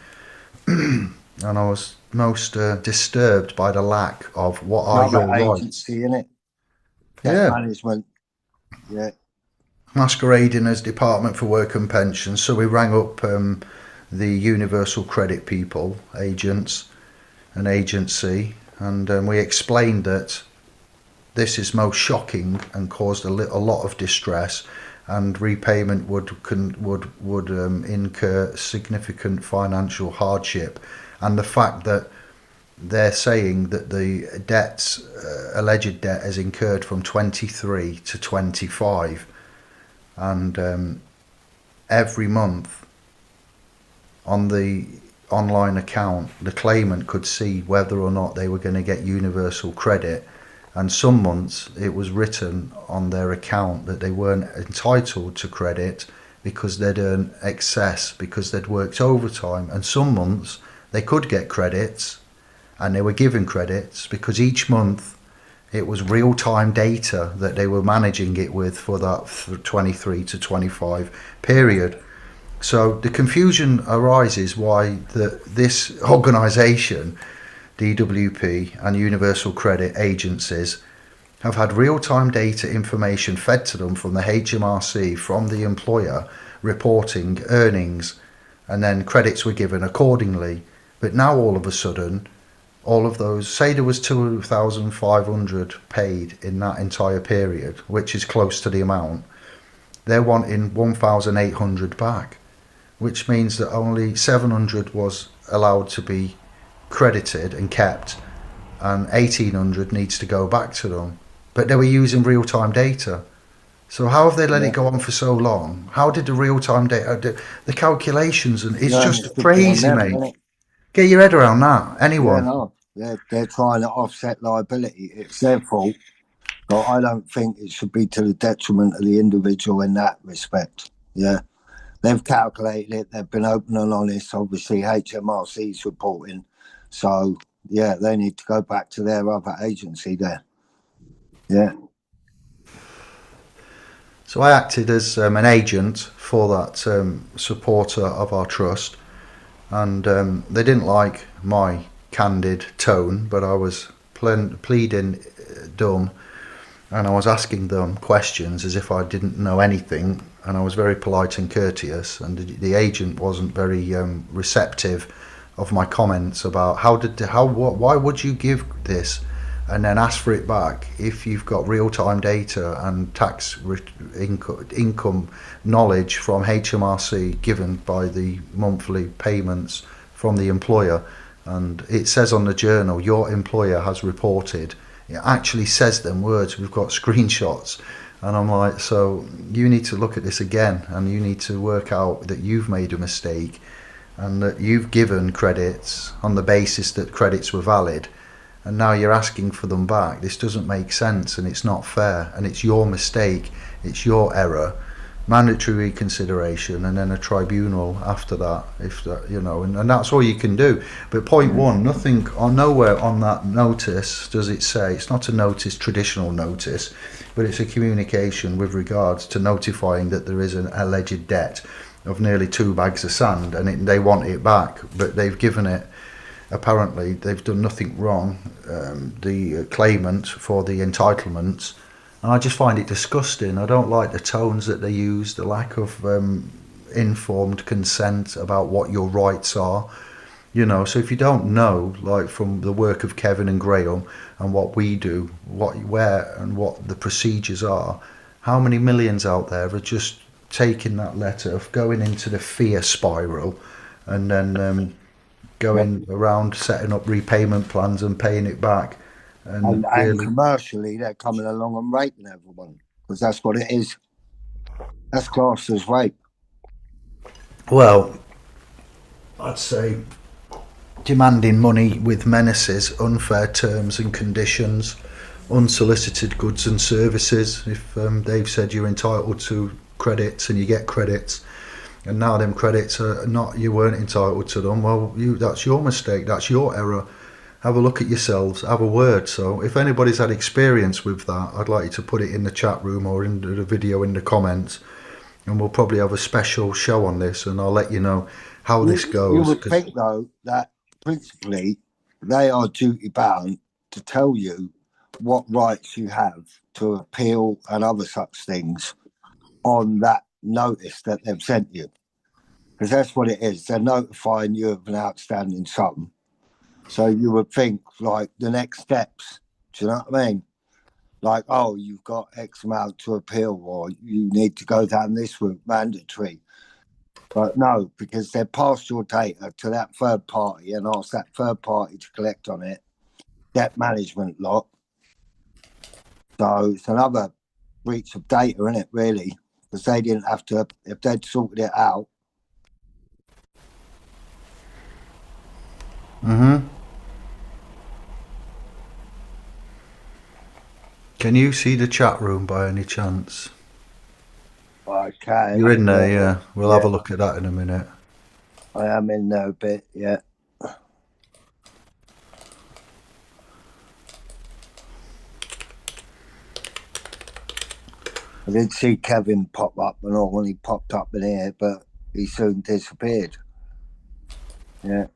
And I was most disturbed by the lack of what are your rights. Agency, innit? Yeah. Management. Yeah. Masquerading as Department for Work and Pensions. So we rang up the Universal Credit people, agents, an agency, and we explained that this is most shocking and caused a lot of distress, and repayment would incur significant financial hardship. And the fact that they're saying that the debts, alleged debt, has incurred from 23 to 25, and every month on the online account, the claimant could see whether or not they were going to get universal credit. And some months it was written on their account that they weren't entitled to credit because they'd earned excess, because they'd worked overtime. And some months they could get credits, and they were given credits because each month it was real-time data that they were managing it with for that 23 to 25 period. So the confusion arises why this organisation, DWP, and Universal Credit agencies have had real-time data information fed to them from the HMRC, from the employer, reporting earnings, and then credits were given accordingly. But now all of a sudden, all of those, say there was 2,500 paid in that entire period, which is close to the amount, they're wanting 1,800 back, which means that only 700 was allowed to be credited and kept, and 1,800 needs to go back to them. But they were using real-time data. So how have they let it go on for so long? How did the real-time data, the calculations, and it's just crazy, mate. Get your head around that. Anyone? Yeah, no. They're trying to offset liability. It's their fault. But I don't think it should be to the detriment of the individual in that respect. Yeah. They've calculated it. They've been open and honest. Obviously, HMRC's reporting. So, yeah, they need to go back to their other agency there. Yeah. So I acted as an agent for that supporter of our trust, and they didn't like my candid tone, but I was pleading dumb, and I was asking them questions as if I didn't know anything, and I was very polite and courteous, and the agent wasn't very receptive of my comments about why would you give this and then ask for it back if you've got real-time data and income knowledge from HMRC given by the monthly payments from the employer. And it says on the journal, your employer has reported. It actually says them words. We've got screenshots. And I'm like, so you need to look at this again, and you need to work out that you've made a mistake and that you've given credits on the basis that credits were valid, and now you're asking for them back. This doesn't make sense, and it's not fair, and it's your mistake, it's your error. Mandatory reconsideration, and then a tribunal after that, if that, and that's all you can do. But point one, nothing or nowhere on that notice does it say, it's not a notice, traditional notice, but it's a communication with regards to notifying that there is an alleged debt of nearly 2 bags of sand, and they want it back, but they've given it. Apparently, they've done nothing wrong, the claimant, for the entitlements. And I just find it disgusting. I don't like the tones that they use, the lack of informed consent about what your rights are. So if you don't know, like from the work of Kevin and Graham and what we do, where and what the procedures are, how many millions out there are just taking that letter, of going into the fear spiral, and then going around setting up repayment plans and paying it back. And commercially, they're coming along and raping everyone, because that's what it is. That's classed as rape. Well, I'd say demanding money with menaces, unfair terms and conditions, unsolicited goods and services. If they've said you're entitled to credits and you get credits, and now them credits are not, you weren't entitled to them, well, that's your mistake, that's your error. Have a look at yourselves, have a word. So if anybody's had experience with that, I'd like you to put it in the chat room or in the video in the comments, and we'll probably have a special show on this, and I'll let you know how this goes. You would think, though, that principally they are duty bound to tell you what rights you have to appeal and other such things on that notice that they've sent you, because that's what it is. They're notifying you of an outstanding sum. So you would think, like, the next steps, do you know what I mean? like, oh, you've got X amount to appeal, or you need to go down this route, mandatory. But no, because they passed your data to that third party and asked that third party to collect on it, debt management lot. So it's another breach of data, isn't it, really? Because they didn't have to, if they'd sorted it out. Mm-hmm. Can you see the chat room by any chance? I can. You're in there, yeah. We'll have Yeah, a look at that in a minute. I am in there a bit, yeah. I did see Kevin pop up and all when he popped up in here, but he soon disappeared. Yeah.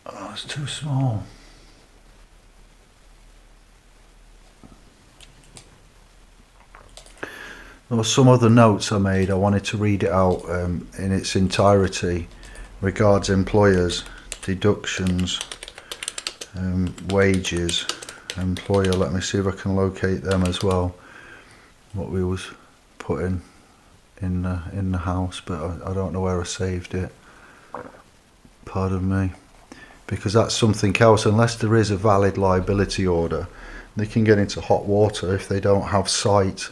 Oh, it's too small. There were some other notes I made. I wanted to read it out in its entirety. Regards employers, deductions, wages, employer. Let me see if I can locate them as well. What we was putting in the house, but I don't know where I saved it. Pardon me. Because that's something else. Unless there is a valid liability order, they can get into hot water if they don't have sight.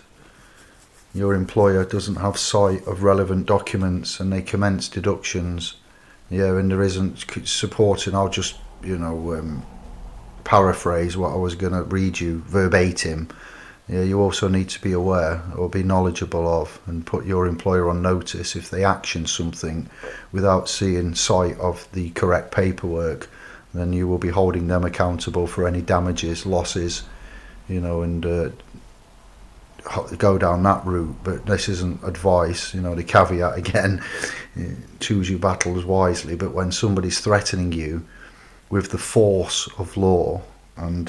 Your employer doesn't have sight of relevant documents and they commence deductions. Yeah, and there isn't supporting. I'll just, paraphrase what I was going to read you verbatim. Yeah, you also need to be aware or be knowledgeable of and put your employer on notice if they action something without seeing sight of the correct paperwork. Then you will be holding them accountable for any damages, losses, and go down that route. But this isn't advice, the caveat again, choose your battles wisely. But when somebody's threatening you with the force of law, and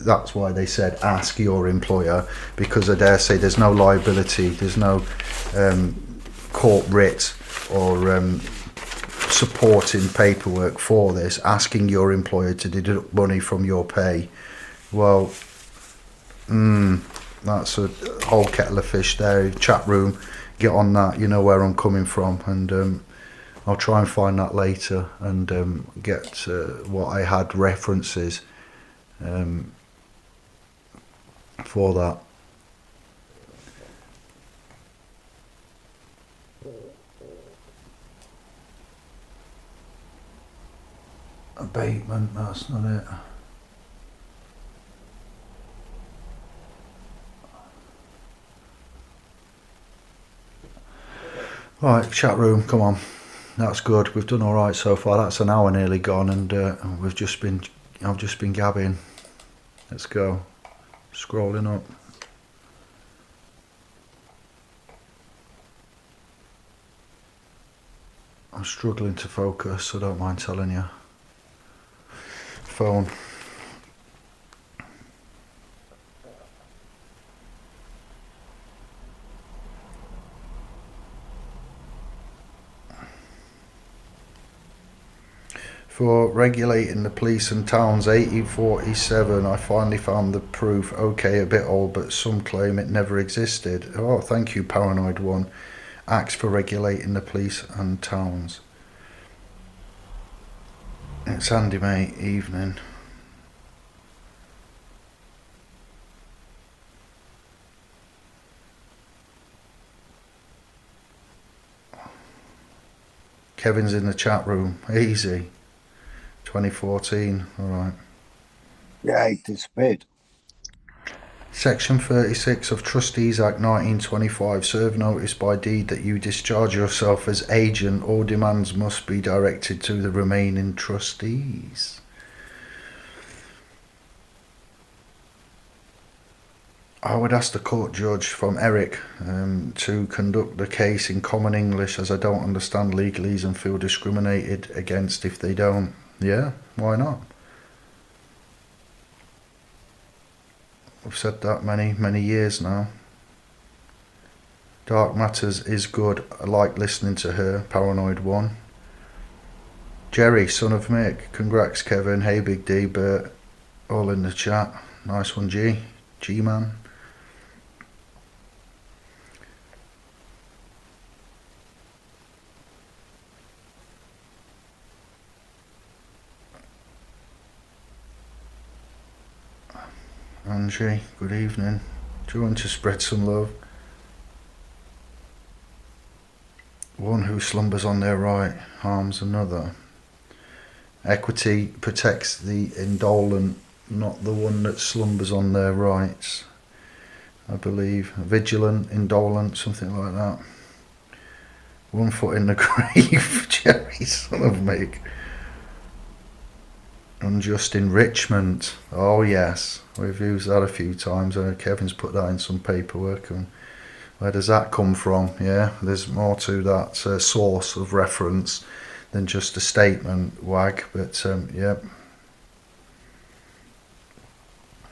that's why they said ask your employer, because I dare say there's no liability, there's no court writ or supporting paperwork for this, asking your employer to deduct money from your pay. Well, that's a whole kettle of fish there. Chat room, get on that, you know where I'm coming from. And I'll try and find that later and get what I had references for that. Abatement, that's not it. Right, chat room, come on. That's good. We've done all right so far. That's an hour nearly gone, and I've just been gabbing. Let's go. Scrolling up. I'm struggling to focus, so don't mind telling you. Phone. For regulating the police and towns, 1847, I finally found the proof. Okay, a bit old, but some claim it never existed. Oh, thank you, Paranoid One. Acts for regulating the police and towns. It's Andy, mate. Evening. Kevin's in the chat room. Easy. 2014. All right. Yeah, he disappeared. Section 36 of Trustees Act 1925. Serve notice by deed that you discharge yourself as agent. All demands must be directed to the remaining trustees. I would ask the court judge from Eric to conduct the case in common English, as I don't understand legalese and feel discriminated against if they don't. Yeah, why not? I've said that many years now. Dark Matters is good. I like listening to her. Paranoid One. Jerry, son of Mick. Congrats, Kevin. Hey, Big D, Bert. All in the chat. Nice one, G. G-Man. Angie, good evening. Do you want to spread some love? One who slumbers on their right harms another. Equity protects the indolent, not the one that slumbers on their rights. I believe. Vigilant, indolent, something like that. One foot in the grave, Jerry, son of Mick. Unjust enrichment. Oh yes, we've used that a few times. Kevin's put that in some paperwork. And where does that come from? Yeah, there's more to that source of reference than just a statement, Wag. But yeah,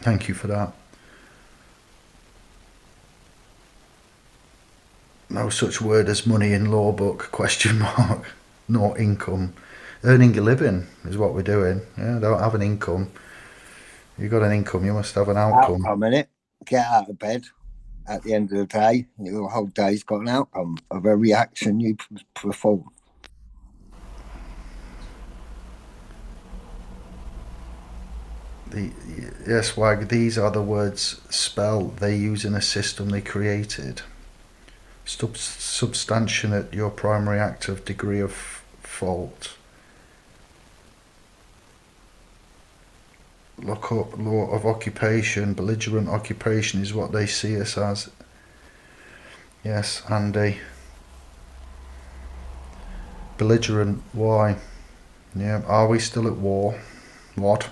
thank you for that. No such word as money in law book, question mark, nor income. Earning a living is what we're doing. Yeah, don't have an income. You got an income, you must have an outcome. Outcome in it. Get out of bed at the end of the day. Your whole day's got an outcome of every action you perform. Yes, Wag, these are the words spelled they use in a system they created. Substantiate your primary act of degree of fault. Look up law of occupation. Belligerent occupation is what they see us as. Yes, Andy. Belligerent, why? Yeah, are we still at war? What?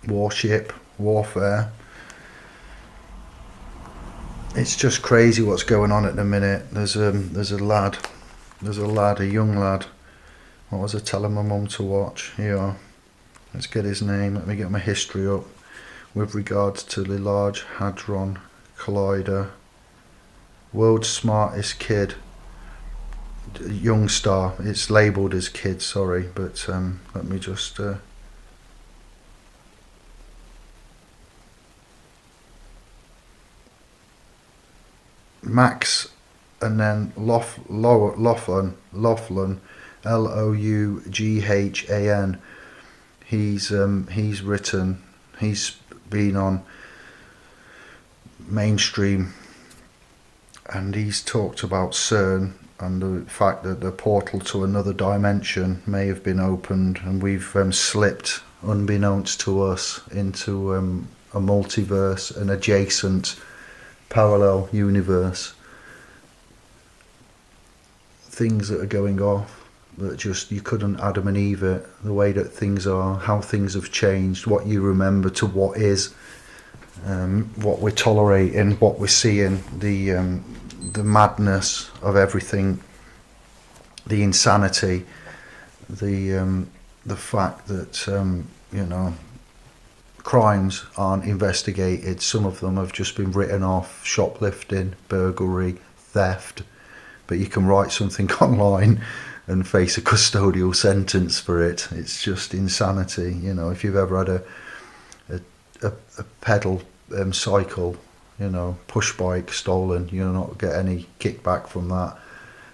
Warship, warfare. It's just crazy what's going on at the minute. There's a lad, a young lad. What was I telling my mum to watch? Here, let's get his name. Let me get my history up. With regards to the Large Hadron Collider, world's smartest kid, young star. It's labelled as kid, sorry, but let me just. Max, and then Loughlin, Loughan. He's written. He's been on mainstream, and he's talked about CERN and the fact that the portal to another dimension may have been opened, and we've slipped, unbeknownst to us, into a multiverse, an adjacent parallel universe. Things that are going off that just you couldn't Adam and Eve it, the way that things are, how things have changed, what you remember to what is, what we're tolerating, what we're seeing, the madness of everything, the insanity, the fact that crimes aren't investigated. Some of them have just been written off: shoplifting, burglary, theft. But you can write something online and face a custodial sentence for it. It's just insanity. If you've ever had a pedal cycle, push bike stolen, you'll not get any kickback from that.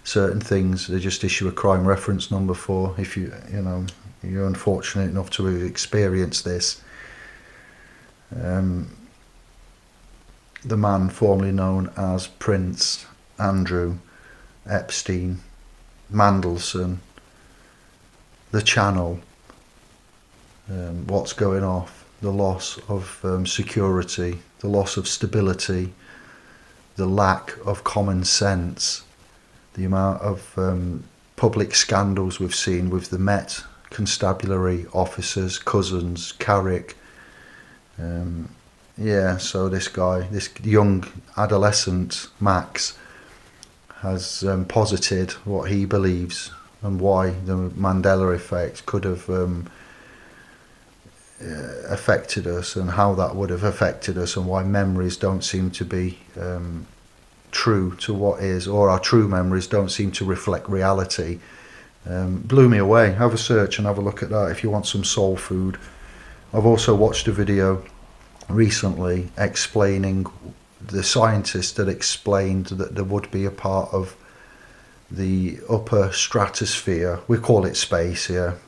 Certain things they just issue a crime reference number for if you're unfortunate enough to experience this. The man formerly known as Prince Andrew Epstein, Mandelson, the Channel, what's going off, the loss of security, the loss of stability, the lack of common sense, the amount of public scandals we've seen with the Met Constabulary officers, Cousins, Carrick, Yeah, so this guy, this young adolescent, Max, has posited what he believes and why the Mandela effect could have affected us, and how that would have affected us, and why memories don't seem to be true to what is, or our true memories don't seem to reflect reality. Blew me away. Have a search and have a look at that if you want some soul food. I've also watched a video recently explaining the scientist that explained that there would be a part of the upper stratosphere, we call it space here,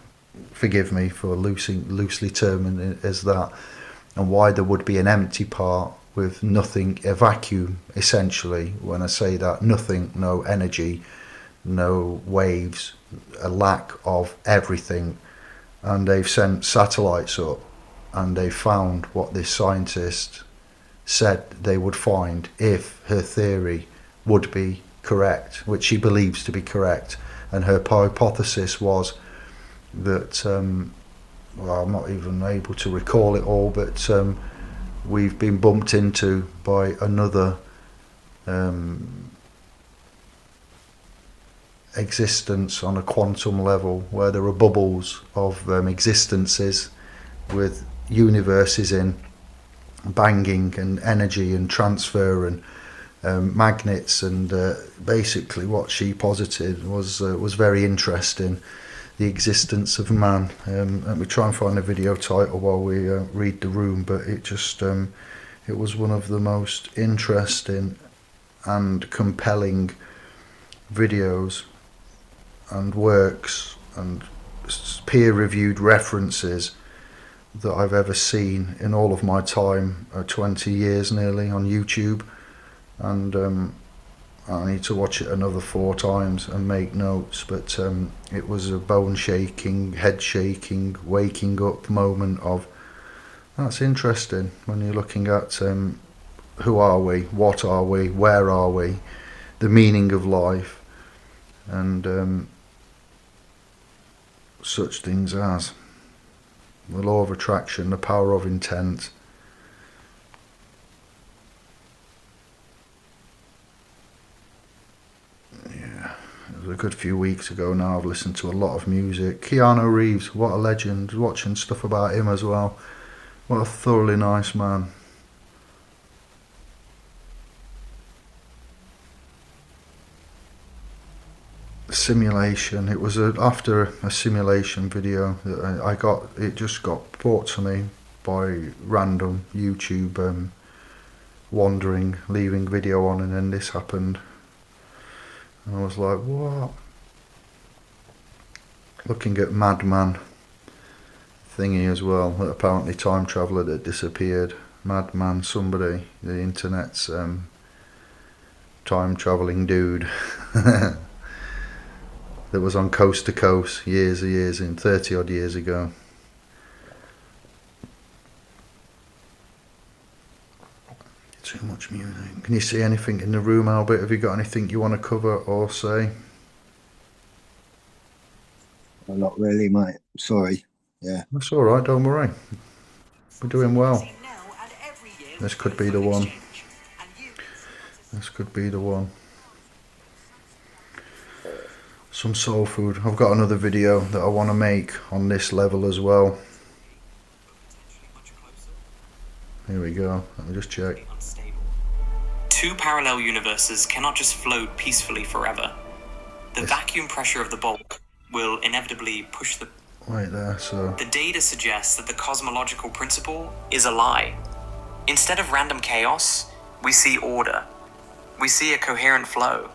forgive me for loosely terming it as that, and why there would be an empty part with nothing, a vacuum essentially. When I say that, nothing, no energy, no waves, a lack of everything. And they've sent satellites up and they found what this scientist said they would find if her theory would be correct, which she believes to be correct. And her hypothesis was that, well, I'm not even able to recall it all, but we've been bumped into by another existence on a quantum level, where there are bubbles of existences with universes in banging, and energy and transfer, and magnets, and basically what she posited was very interesting, the existence of man. Let me try and find a video title while we read the room, but it just it was one of the most interesting and compelling videos and works and peer-reviewed references that I've ever seen in all of my time, 20 years nearly on YouTube. And I need to watch it another 4 times and make notes, but it was a bone-shaking, head-shaking, waking up moment of, that's interesting when you're looking at who are we, what are we, where are we, the meaning of life, and such things as the law of attraction, the power of intent. Yeah, it was a good few weeks ago now. I've listened to a lot of music. Keanu Reeves, what a legend. Watching stuff about him as well. What a thoroughly nice man. Simulation. It was after a simulation video that I got. It just got brought to me by random YouTube wandering, leaving video on, and then this happened. And I was like, what? Looking at Madman thingy as well. That apparently time traveller that disappeared. Madman, somebody. The internet's time travelling dude. That was on Coast to Coast years and years, in 30 odd years ago. Too much music. Can you see anything in the room, Albert? Have you got anything you want to cover or say? Well, not really, mate. Sorry. Yeah. That's alright, don't worry. We're doing well. This could be the one. This could be the one. Some soul food. I've got another video that I want to make on this level as well. Here we go. Let me just check. 2 parallel universes cannot just float peacefully forever. The vacuum pressure of the bulk will inevitably push the... Right there, so... The data suggests that the cosmological principle is a lie. Instead of random chaos, we see order. We see a coherent flow.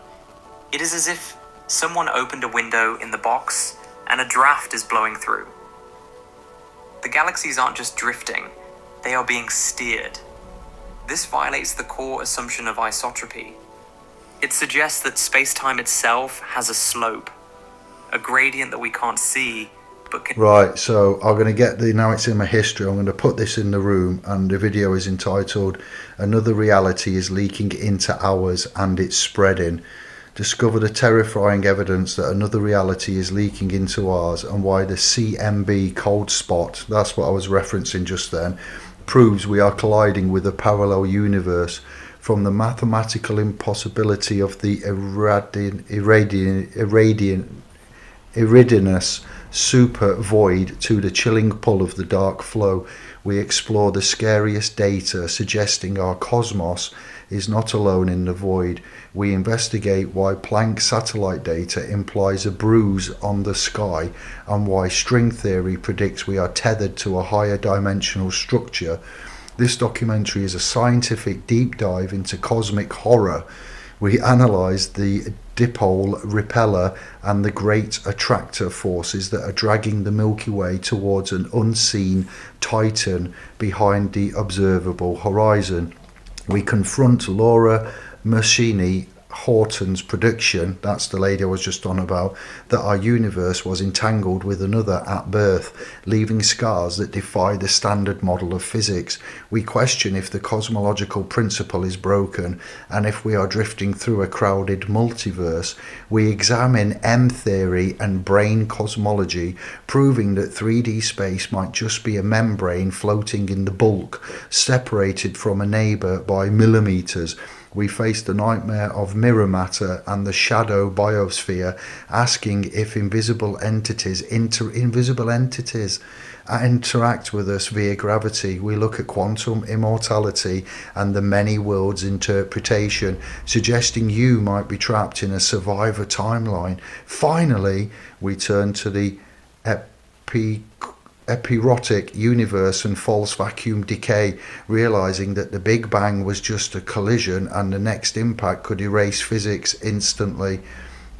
It is as if someone opened a window in the box and a draft is blowing through. The galaxies aren't just drifting, they are being steered. This violates the core assumption of isotropy. It suggests that space-time itself has a slope, a gradient that we can't see, but can... Right, so I'm going to get the... Now it's in my history, I'm going to put this in the room, and the video is entitled "Another Reality is Leaking into Ours and It's Spreading. Discover the terrifying evidence that another reality is leaking into ours, and why the CMB cold spot," that's what I was referencing just then, proves we are colliding with a parallel universe. From the mathematical impossibility of the iridinous super void to the chilling pull of the dark flow, we explore the scariest data suggesting our cosmos is not alone in the void. We investigate why Planck's satellite data implies a bruise on the sky and why string theory predicts we are tethered to a higher dimensional structure. This documentary is a scientific deep dive into cosmic horror. We analyse the dipole repeller and the great attractor forces that are dragging the Milky Way towards an unseen titan behind the observable horizon. We confront Laura Mercini Horton's prediction, that's the lady I was just on about, that our universe was entangled with another at birth, leaving scars that defy the standard model of physics. We question if the cosmological principle is broken and if we are drifting through a crowded multiverse. We examine M theory and brain cosmology, proving that 3D space might just be a membrane floating in the bulk, separated from a neighbour by millimetres. We face the nightmare of mirror matter and the shadow biosphere, asking if invisible entities interact with us via gravity. We look at quantum immortality and the many worlds interpretation, suggesting you might be trapped in a survivor timeline. Finally, we turn to the epirotic universe and false vacuum decay, realizing that the Big Bang was just a collision and the next impact could erase physics instantly.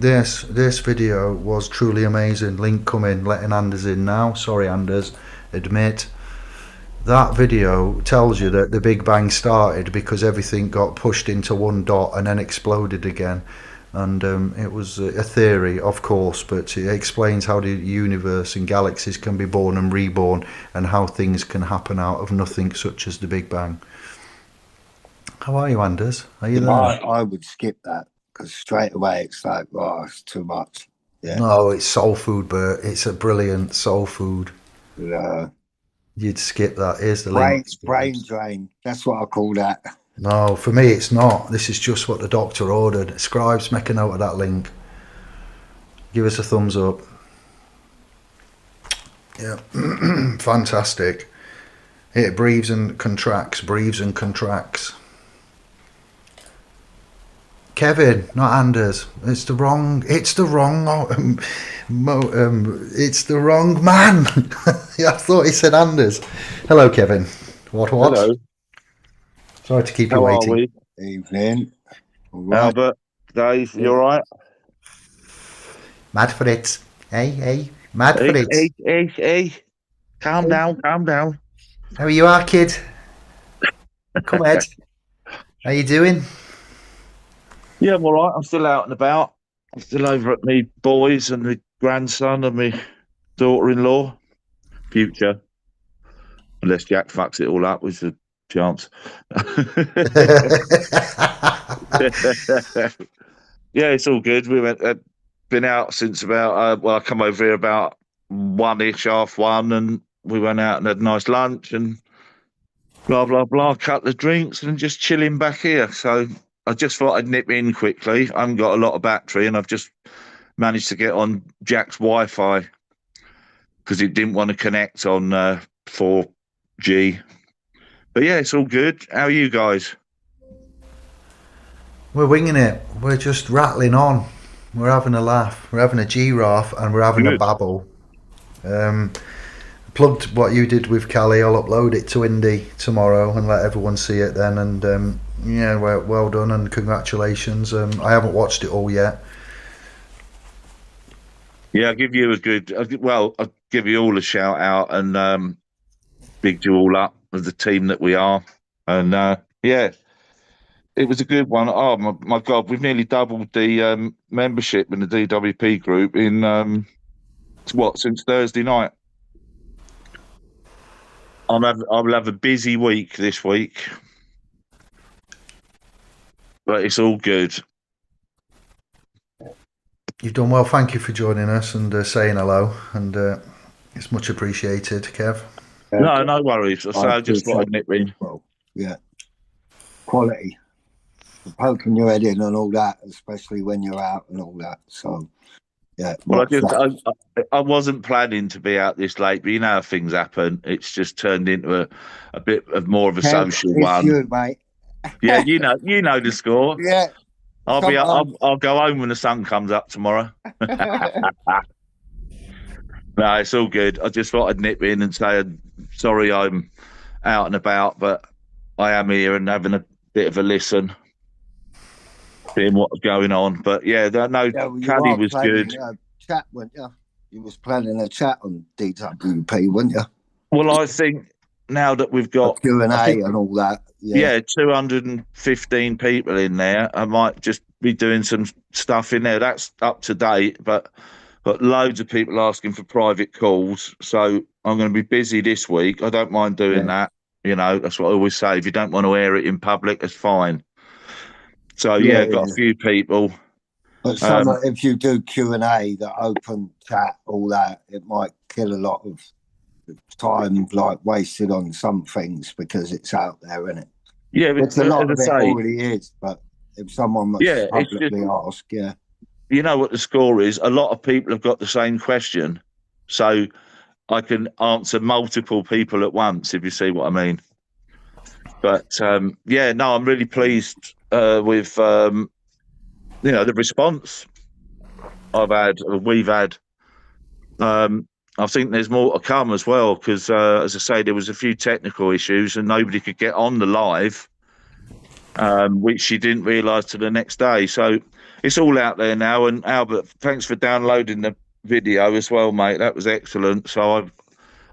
This video was truly amazing. Link coming, letting Anders in now. Sorry Anders, admit. That video tells you that the Big Bang started because everything got pushed into one dot and then exploded again. And it was a theory, of course, but it explains how the universe and galaxies can be born and reborn and how things can happen out of nothing, such as the Big Bang. How are you, Anders? Are you there? I would skip that because straight away it's like, oh, it's too much. Yeah. No, it's soul food, Bert. It's a brilliant soul food. Yeah. You'd skip that. Here's the link. Brain drain. That's what I call that. No, for me it's not. This is just what the doctor ordered. Scribes, make a note of that link. Give us a thumbs up. Yeah, fantastic. It breathes and contracts, Kevin, not Anders. It's the wrong man. Yeah, I thought he said Anders. Hello, Kevin. What? Hello. Sorry to keep you How waiting. are we? Evening. All right. Albert, Dave, you all right? Mad for it. Hey. Mad for it. Hey. Calm down. How are you, our kid? Come Ed. How you doing? Yeah, I'm all right. I'm still out and about. I'm still over at me boys and my grandson and my daughter-in-law. Future. Unless Jack fucks it all up, which is a chance. Yeah, it's all good. We been out since about, I come over here about 1-ish, 1:30, and we went out and had a nice lunch and blah, blah, blah, couple of drinks and just chilling back here. So I just thought I'd nip in quickly. I haven't got a lot of battery and I've just managed to get on Jack's Wi-Fi because it didn't want to connect on 4G. But yeah, it's all good. How are you guys? We're winging it. We're just rattling on. We're having a laugh. We're having a giraffe and we're having a babble. Plugged what you did with Callie. I'll upload it to Indy tomorrow and let everyone see it then. And yeah, well done and congratulations. I haven't watched it all yet. Yeah, I'll give you I'll give you all a shout out and big you all up as the team that we are. And yeah, it was a good one. Oh my God, we've nearly doubled the membership in the DWP group in since Thursday night. I'll have a busy week this week, but it's all good. You've done well. Thank you for joining us and saying hello. And it's much appreciated, Kev. No, no worries. So I I just thought appreciate I'd nip in. well, yeah, quality. Poking your head in and all that, especially when you're out and all that. So, yeah. Well, What's that? I wasn't planning to be out this late, but you know how things happen. It's just turned into a bit of more of a Kev, social it's one. you, mate. Yeah, you know the score. Yeah. Sometimes. I'll go home when the sun comes up tomorrow. No, it's all good. I just thought I'd nip in and say sorry I'm out and about, but I am here and having a bit of a listen, seeing what's going on. But yeah, no, Yeah, well, you Caddy are was planning good. a chat, weren't you? You was planning a chat on DWP, weren't you? Well, I think now that we've A got, Q&A I think, and all that. Yeah. yeah, 215 people in there. I might just be doing some stuff in there. That's up to date, but got loads of people asking for private calls. So I'm going to be busy this week. I don't mind doing Yeah. that. You know, that's what I always say. If you don't want to air it in public, that's fine. So Yeah, yeah, got a yeah. few people. But Um, if you do Q&A, the open chat, all that, it might kill a lot of time like wasted on some things because it's out there, isn't it? yeah, Which a but lot as of I it say, already is, but if someone was yeah, to it's just, publicly ask, yeah. you know what the score is. A lot of people have got the same question, so I can answer multiple people at once, if you see what I mean. But yeah, no, I'm really pleased with the response we've had. I think there's more to come as well because, as I say, there was a few technical issues and nobody could get on the live, which she didn't realise till the next day. So it's all out there now. And Albert, thanks for downloading the video as well, mate. That was excellent. So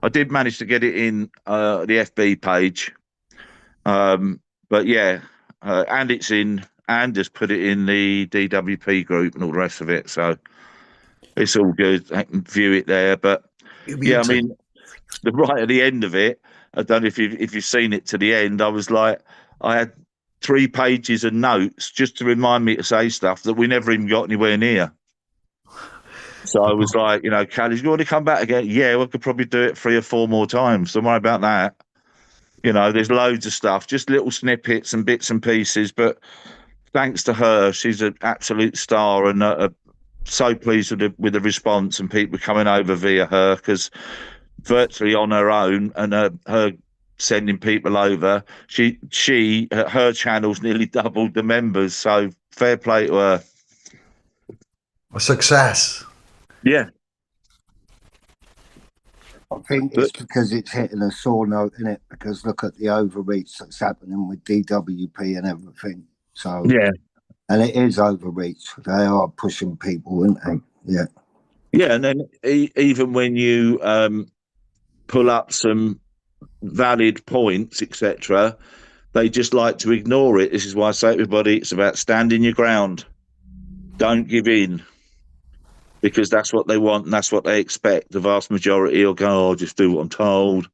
I did manage to get it in the FB page. But yeah, and it's in, and just put it in the DWP group and all the rest of it. So it's all good. I can view it there. But yeah, I mean, the right at the end of it, I don't know if you've seen it to the end. I was like, I had 3 pages of notes just to remind me to say stuff that we never even got anywhere near. So I was like, Callie, you want to come back again? Yeah, we could probably do it 3 or 4 more times. Don't worry about that. There's loads of stuff, just little snippets and bits and pieces. But thanks to her, she's an absolute star, and so pleased with the response and people coming over via her because virtually on her own and her sending people over, her channel's nearly doubled the members. So fair play to her. A success. Yeah. I think it's because it's hitting a sore note, isn't it? Because look at the overreach that's happening with DWP and everything. So Yeah. And it is overreach. They are pushing people, aren't they? Yeah. Yeah, and then even when you pull up some valid points, etc., they just like to ignore it. This is why I say to everybody, it's about standing your ground. Don't give in, because that's what they want and that's what they expect. The vast majority will go, "Oh, I'll just do what I'm told."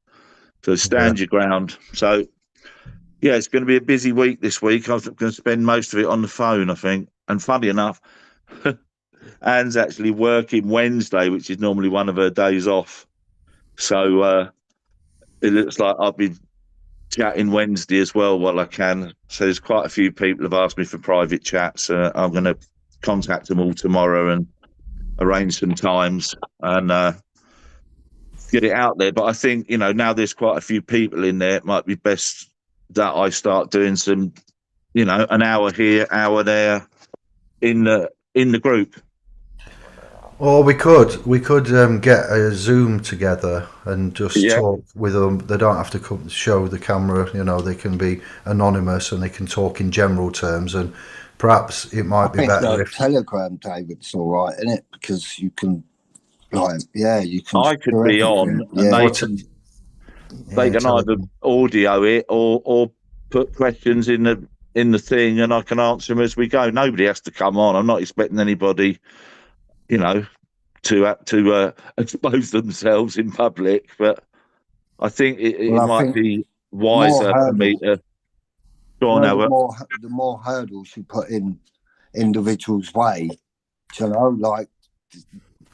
So stand your ground. So yeah, it's going to be a busy week this week. I'm going to spend most of it on the phone, I think. And funny enough, Anne's actually working Wednesday, which is normally one of her days off. So it looks like I'll be chatting Wednesday as well while I can. So there's quite a few people have asked me for private chats. I'm going to contact them all tomorrow and arrange some times and get it out there. But I think, now there's quite a few people in there, it might be best that I start doing some, an hour here, hour there in the group. Or we could get a Zoom together and just talk with them. They don't have to come show the camera. They can be anonymous and they can talk in general terms. And perhaps it might be better if Telegram, David, it's all right, isn't it? Because you can, you can. I could be on, and they can either audio it or put questions in the thing, and I can answer them as we go. Nobody has to come on. I'm not expecting anybody, to expose themselves in public, but I think it might be wiser for me to go on. The more hurdles you put in individuals' way, like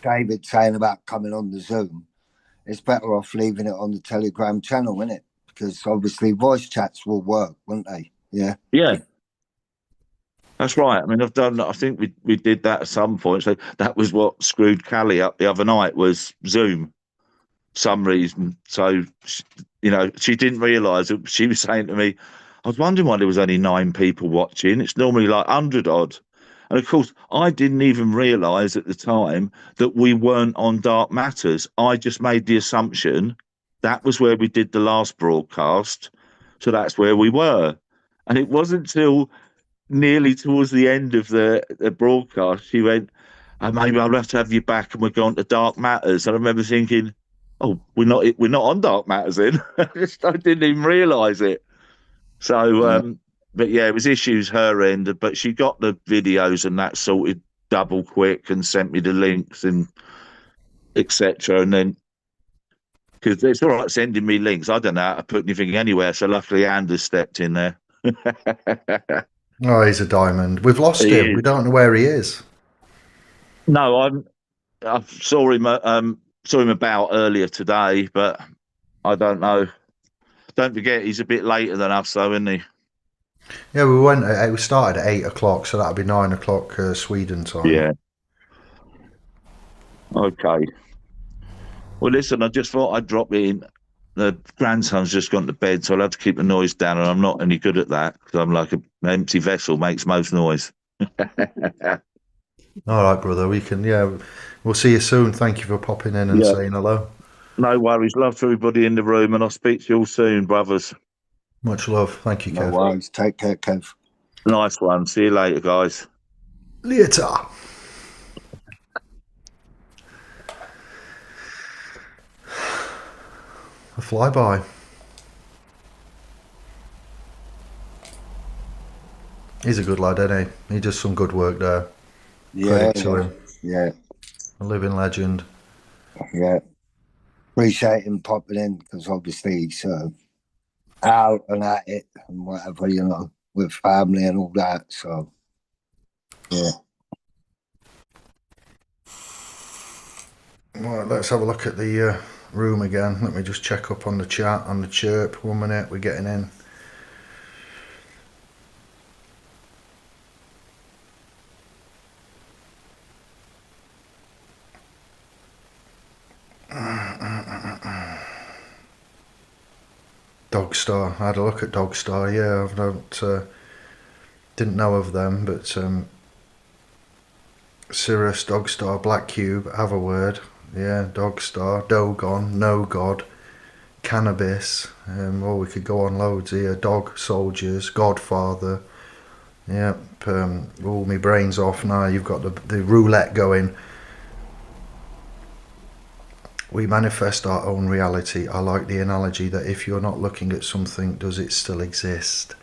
David saying about coming on the Zoom, it's better off leaving it on the Telegram channel, isn't it? Because obviously voice chats will work, won't they? Yeah. Yeah, that's right. I mean, I think we did that at some point. So that was what screwed Callie up the other night was Zoom. Some reason. So, she didn't realise it. She was saying to me, I was wondering why there was only 9 people watching. It's normally like 100 odd. And of course, I didn't even realise at the time that we weren't on Dark Matters. I just made the assumption that was where we did the last broadcast. So that's where we were. And it wasn't till nearly towards the end of the broadcast, she went, maybe I'll have to have you back and we're going to Dark Matters. And I remember thinking, oh, we're not on Dark Matters then. I didn't even realise it. So, but yeah, it was issues her end, but she got the videos and that sorted double quick and sent me the links and etc. And then because it's all right sending me links, I don't know how to put anything anywhere. So luckily, Anders stepped in there. Oh, he's a diamond. We've lost He him. is. We don't know where he is. No, I saw him about earlier today, but I don't know. Don't forget, he's a bit later than us, though, isn't he? Yeah, we started at 8 o'clock, so that'd be 9 o'clock Sweden time. Yeah. Okay. Well, listen, I just thought I'd drop in. The grandson's just gone to bed, so I'll have to keep the noise down, and I'm not any good at that because I'm like an empty vessel, makes most noise. All right, brother. We'll see you soon. Thank you for popping in and saying hello. No worries. Love to everybody in the room, and I'll speak to you all soon, brothers. Much love. Thank you, No Kev. worries. Take care, Kev. Nice one. See you later, guys. Later. A flyby. He's a good lad, isn't he? He does some good work there. Yeah. Credit to him. Yeah. A living legend. Yeah. Appreciate him popping in because obviously he's out and at it and whatever, with family and all that. So, yeah. Right, let's have a look at the room again. Let me just check up on the chat, on the chirp. 1 minute, we're getting in. Dogstar. I had a look at Dogstar. Yeah, didn't know of them, but Cirrus, Dogstar, Black Cube, have a word. Yeah, Dogstar, Dogon, No God, Cannabis. We could go on loads here. Dog Soldiers, Godfather. Yep. My brain's off now. You've got the roulette going. We manifest our own reality. I like the analogy that if you're not looking at something, does it still exist?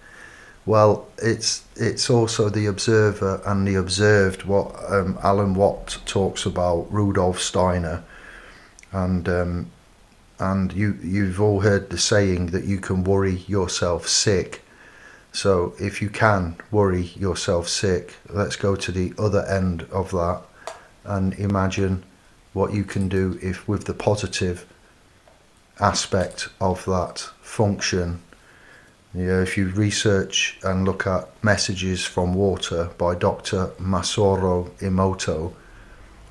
Well, it's also the observer and the observed. What Alan Watt talks about, Rudolf Steiner, and you've all heard the saying that you can worry yourself sick. So if you can worry yourself sick, let's go to the other end of that and imagine what you can do if with the positive aspect of that function. Yeah, if you research and look at Messages from Water by Dr. Masaru Emoto,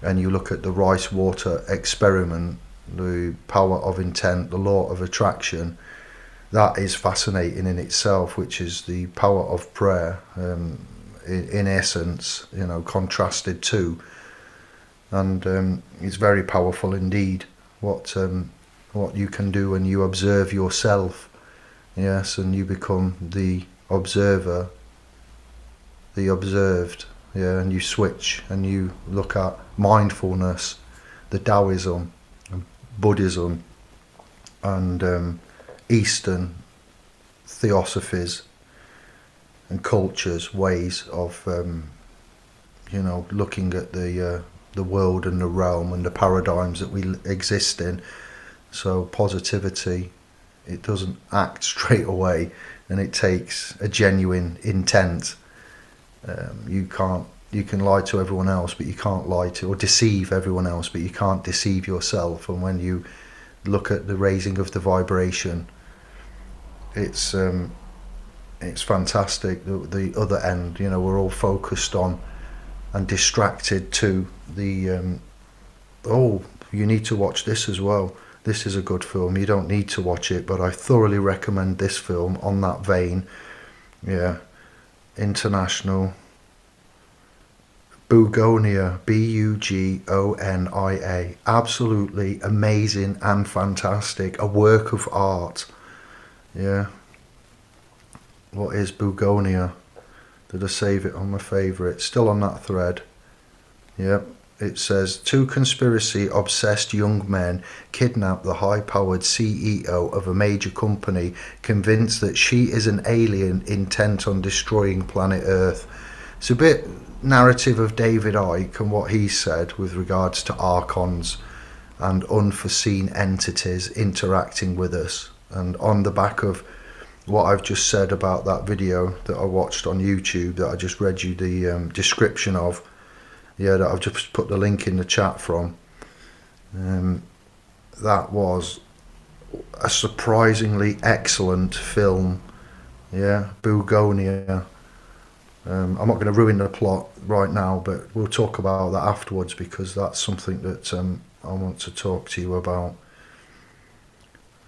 and you look at the rice water experiment, the power of intent, the law of attraction, that is fascinating in itself, which is the power of prayer, in essence, contrasted to. And it's very powerful indeed what you can do when you observe yourself, yes, and you become the observer, the observed, yeah, and you switch and you look at mindfulness, the Taoism, Buddhism, and Eastern theosophies and cultures, ways of looking at the world and the realm and the paradigms that we exist in. So positivity, it doesn't act straight away, and it takes a genuine intent. You can lie to everyone else, but you can't lie to or deceive everyone else, but you can't deceive yourself. And when you look at the raising of the vibration. It's fantastic. The other end, you know, we're all focused on and distracted to the oh, you need to watch this as well. This is a good film. You don't need to watch it, but I thoroughly recommend this film on that vein. Yeah, International Bugonia, Bugonia. Absolutely amazing and fantastic. A work of art. Yeah. What is Bugonia? Did I save it on my favourite? Still on that thread. Yep. It says, two conspiracy-obsessed young men kidnap the high-powered CEO of a major company, convinced that she is an alien intent on destroying planet Earth. It's a bit narrative of David Icke and what he said with regards to archons and unforeseen entities interacting with us. And on the back of what I've just said about that video that I watched on YouTube, that I just read you the description of, yeah, that I've just put the link in the chat from, that was a surprisingly excellent film. Yeah, Bugonia. I'm not going to ruin the plot right now, but we'll talk about that afterwards, because that's something that I want to talk to you about.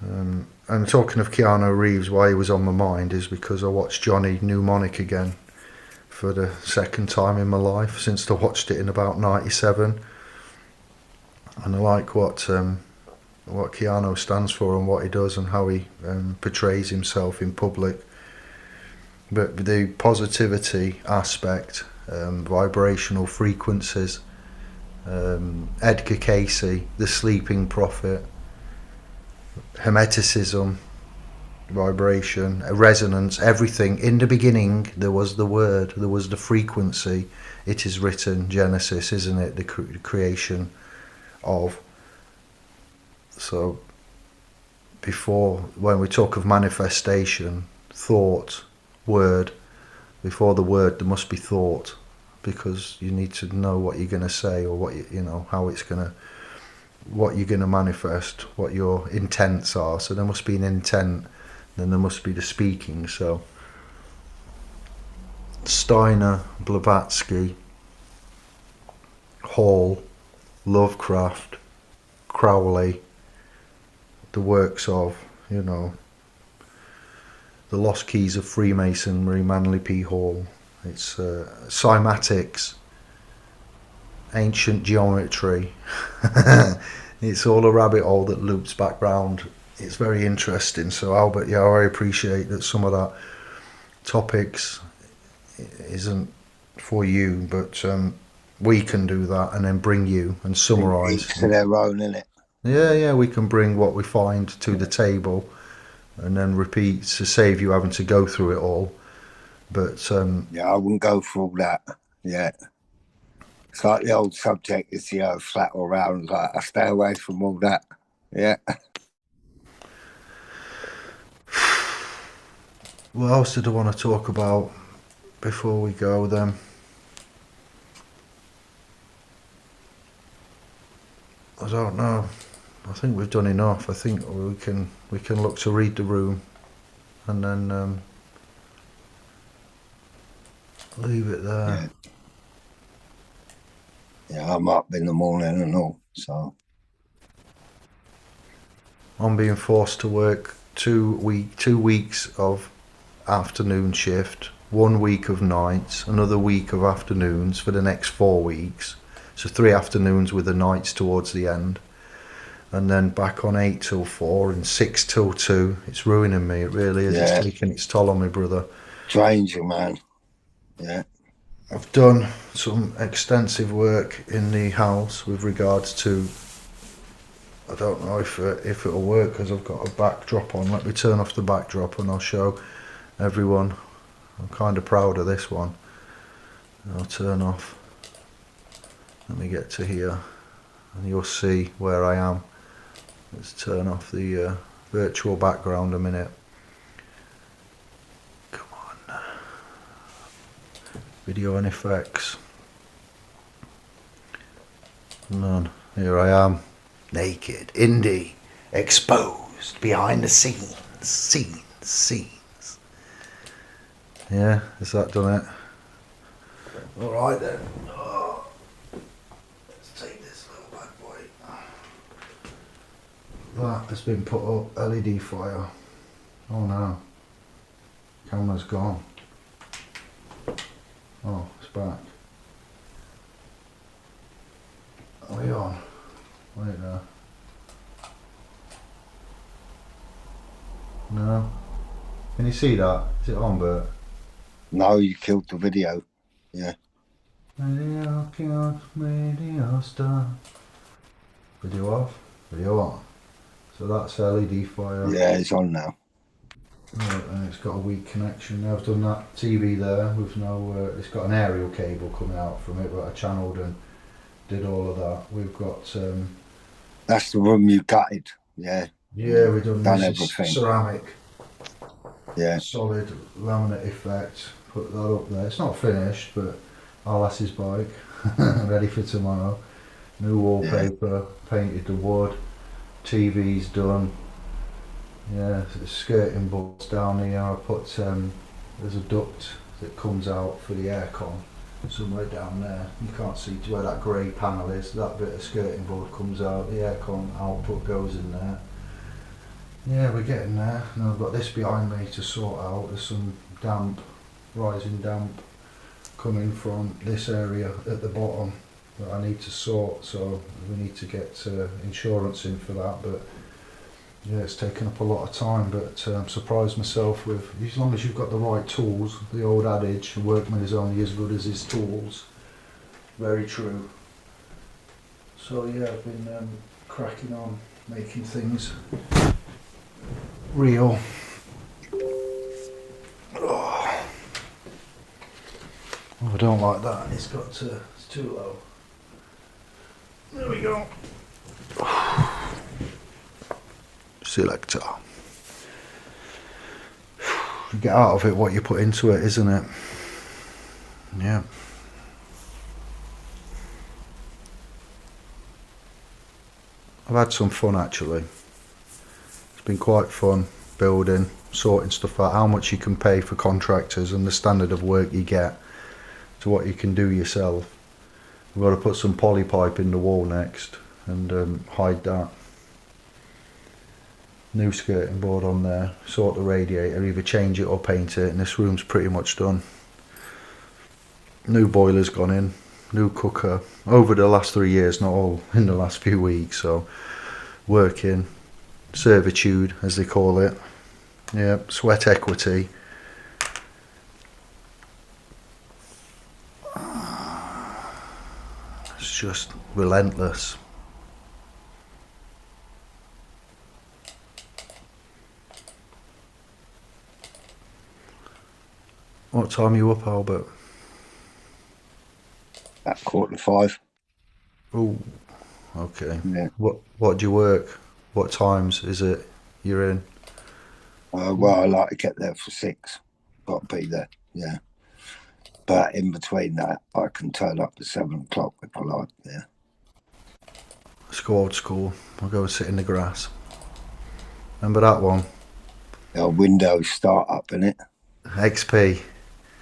And talking of Keanu Reeves, why he was on my mind is because I watched Johnny Mnemonic again for the second time in my life since I watched it in about '97, and I like what Keanu stands for and what he does and how he portrays himself in public. But the positivity aspect, vibrational frequencies, Edgar Casey, the sleeping prophet, hermeticism, vibration, resonance, everything. In the beginning there was the word, there was the frequency. It is written, Genesis, isn't it, the creation of. So before, when we talk of manifestation, thought, word, before the word there must be thought, because you need to know what you're going to say, or what you know, how it's going to, what you're going to manifest, what your intents are. So there must be an intent, then there must be the speaking. So Steiner, Blavatsky, Hall, Lovecraft, Crowley, the works of, you know, The Lost Keys of Freemasonry, Manly P. Hall. It's cymatics, ancient geometry. It's all a rabbit hole that loops back round. It's very interesting. So Albert, yeah, I appreciate that some of that topics isn't for you, but we can do that and then bring you and summarise. Each to their own, innit? Yeah, we can bring what we find to the table and then repeat to save you having to go through it all. But yeah, I wouldn't go for all that. Yeah. It's like the old subject, is the earth flat or round. Like, I stay away from all that. Yeah. what else did I want to talk about before we go then? I don't know. I think we've done enough. I think we can look to read the room and then leave it there. Yeah, I'm up in the morning and all, so. I'm being forced to work 2 weeks of afternoon shift, 1 week of nights, another week of afternoons for the next 4 weeks. So 3 afternoons with the nights towards the end. And then back on 8 till 4 and 6 till 2. It's ruining me, it really is. Yeah. It's taking its toll on me, brother. Stranger, man. Yeah. I've done some extensive work in the house with regards to, I don't know if it'll work because I've got a backdrop on. Let me turn off the backdrop and I'll show everyone. I'm kind of proud of this one. I'll turn off. Let me get to here and you'll see where I am. Let's turn off the virtual background a minute. Come on. Video and effects. None. Here I am. Naked. Indie. Exposed behind the scenes. Yeah, has that done it? All right then. Oh, let's take this little bad boy. That has been put up. LED fire. Oh no. Camera's gone. Oh, it's back. Are we on? Wait there. No. Can you see that? Is it on, Bert? No, you killed the video. Yeah. Radio killed, radio star. Video off? Video on. So that's LED fire. Yeah, it's on now. Right, and it's got a weak connection. I've done that TV there with no. It's got an aerial cable coming out from it, but I channeled and did all of that. We've got. That's the room you gutted. Yeah. Yeah, we've done Done this everything. ceramic, Yeah. solid laminate effect. Put that up there. It's not finished, but our lass's bike ready for tomorrow. New wallpaper, painted the wood. TV's done. Yeah, skirting boards down here. I put there's a duct that comes out for the aircon somewhere down there. You can't see to where that grey panel is. That bit of skirting board comes out. The aircon output goes in there. Yeah, we're getting there. Now I've got this behind me to sort out. There's some damp, rising damp coming from this area at the bottom that I need to sort. So we need to get insurance in for that, but. Yeah, it's taken up a lot of time, but surprised myself with, as long as you've got the right tools, the old adage, a workman is only as good as his tools. Very true. So yeah, I've been cracking on, making things real. Oh, I don't like that, it's too low. There we go. Selector. You get out of it what you put into it, isn't it? Yeah. I've had some fun actually. It's been quite fun building, sorting stuff out, how much you can pay for contractors and the standard of work you get to what you can do yourself. We've got to put some poly pipe in the wall next and hide that. New skirting board on there, sort the radiator, either change it or paint it, and this room's pretty much done. New boiler's gone in, new cooker, over the last 3 years, not all in the last few weeks, so working, servitude as they call it, yeah, sweat equity. It's just relentless. What time are you up, Albert? At 4:45. Oh, okay. Yeah. What do you work? What times is it you're in? Well, I like to get there for 6. Got to be there. Yeah. But in between that, I can turn up at 7 o'clock if I like. Yeah. Let's go old school. I'll go and sit in the grass. Remember that one? Windows start up in it. XP.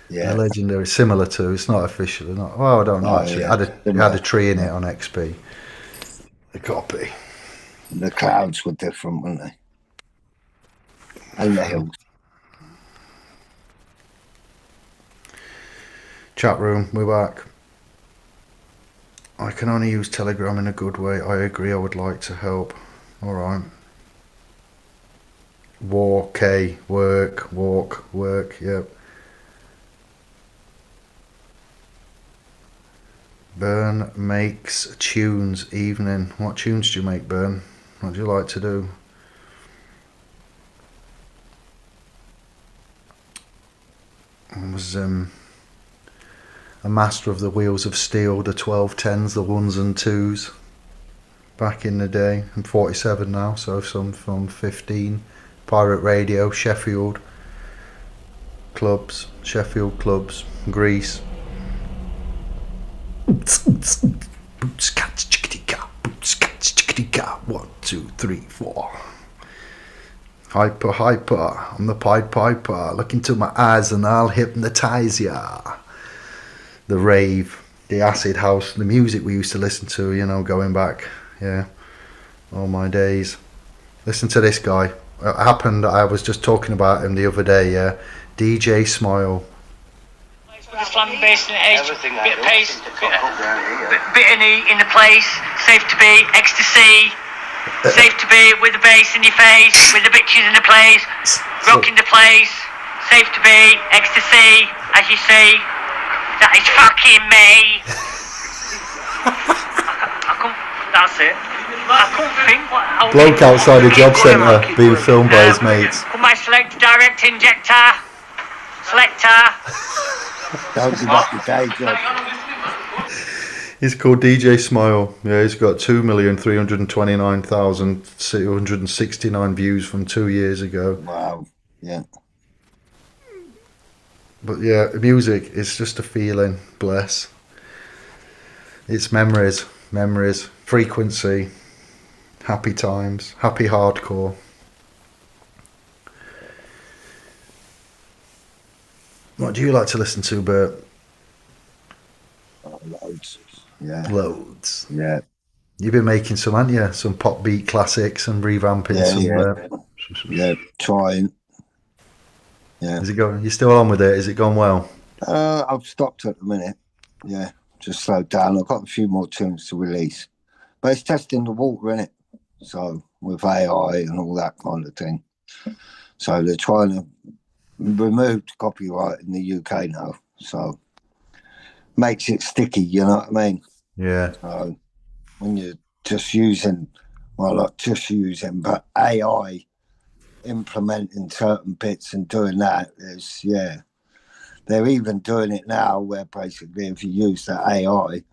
Yeah. The legendary, similar to. It's not officially not. Well, I don't know Oh, actually. yeah. It had a tree in it on XP. The copy. The clouds were different, weren't they? And the hills. Chat room, we're back. I can only use Telegram in a good way. I agree, I would like to help. Alright. Walk, work, yep. Burn makes tunes evening. What tunes do you make, Burn? What do you like to do? I was a master of the wheels of steel, the 1210s, the 1s and 2s. Back in the day. I'm 47 now, so some from 15. Pirate Radio, Sheffield clubs, Greece. Boots cats chickadee car, 1, 2, 3, 4. Hyper, hyper, I'm the Pied Piper. Look into my eyes and I'll hypnotize ya. The rave, the acid house, the music we used to listen to, you know, going back, yeah, all my days. Listen to this guy. It happened, I was just talking about him the other day, yeah. DJ Smile. The slam and bass and edge, bit of pace, bit of knee in the place, safe to be, ecstasy, safe to be with the bass in your face, with the bitches in the place, rocking the place, safe to be, ecstasy, as you see, that is fucking me. That's it. I couldn't think what else. Bloke outside a job centre being filmed by his mates. Come my select, direct injector, selector. Don't give up your day job. He's called DJ Smile. Yeah, he's got 2,329,269 views from 2 years ago. Wow. Yeah. But yeah, music is just a feeling, bless. It's memories, frequency, happy times, happy hardcore. What do you like to listen to, Bert? Oh, loads. Yeah. Loads. Yeah. You've been making some, haven't you? Some pop beat classics and revamping some. Yeah, trying. Yeah. Is it going? You still on with it? Is it gone well? I've stopped at the minute. Yeah, just slowed down. I've got a few more tunes to release, but it's testing the water, innit? So with AI and all that kind of thing. So they're trying to remove copyright in the UK now. So makes it sticky. You know what I mean? Yeah. So when you're just using, well, not just using, but AI implementing certain bits and doing that is, yeah, they're even doing it now where basically if you use the AI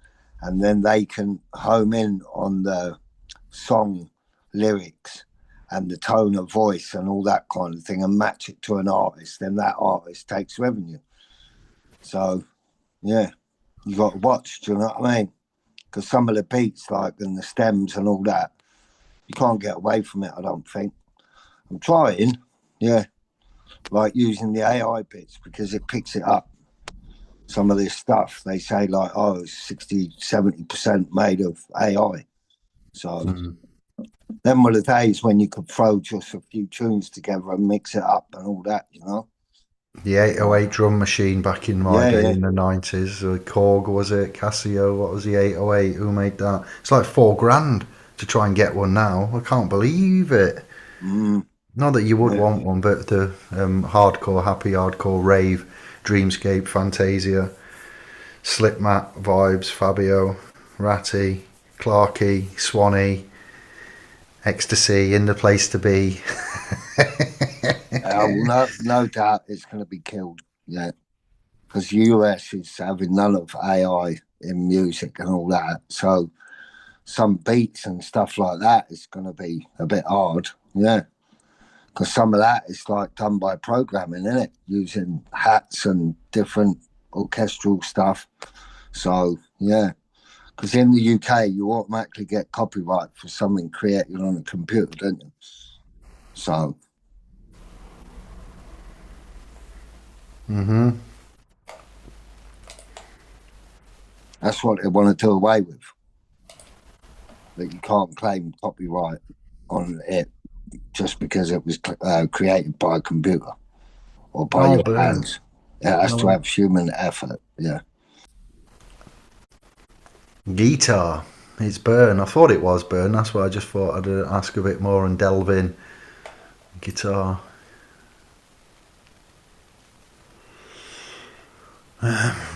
and then they can home in on the song lyrics and the tone of voice and all that kind of thing and match it to an artist, then that artist takes revenue. So yeah, you got to watch, do you know what I mean? Because some of the beats, like, and the stems and all that, you can't get away from it, I don't think. I'm trying, yeah, like using the AI bits because it picks it up. Some of this stuff, they say like, oh, it's 60, 70% made of AI. So them were the days when you could throw just a few tunes together and mix it up and all that, you know? The 808 drum machine back in my day in the 90s. Korg, was it? Casio, what was the 808? Who made that? It's like $4,000 to try and get one now. I can't believe it. Not that you would want one, but the hardcore, happy hardcore, rave, Dreamscape, Fantasia, Slipmat, Vibes, Fabio, Ratty, Clarky, Swanee, Ecstasy, In the Place to Be. No doubt it's going to be killed, yeah. Because the US is having none of AI in music and all that. So some beats and stuff like that is going to be a bit hard, yeah. Because some of that is like done by programming, isn't it? Using hats and different orchestral stuff. So, yeah. Because in the UK, you automatically get copyright for something created on a computer, don't you? So. That's what they want to do away with. That you can't claim copyright on it just because it was created by a computer or by your hands. It has to have human effort, yeah. Guitar. It's Burn. I thought it was Burn. That's why I just thought I'd ask a bit more and delve in. Guitar.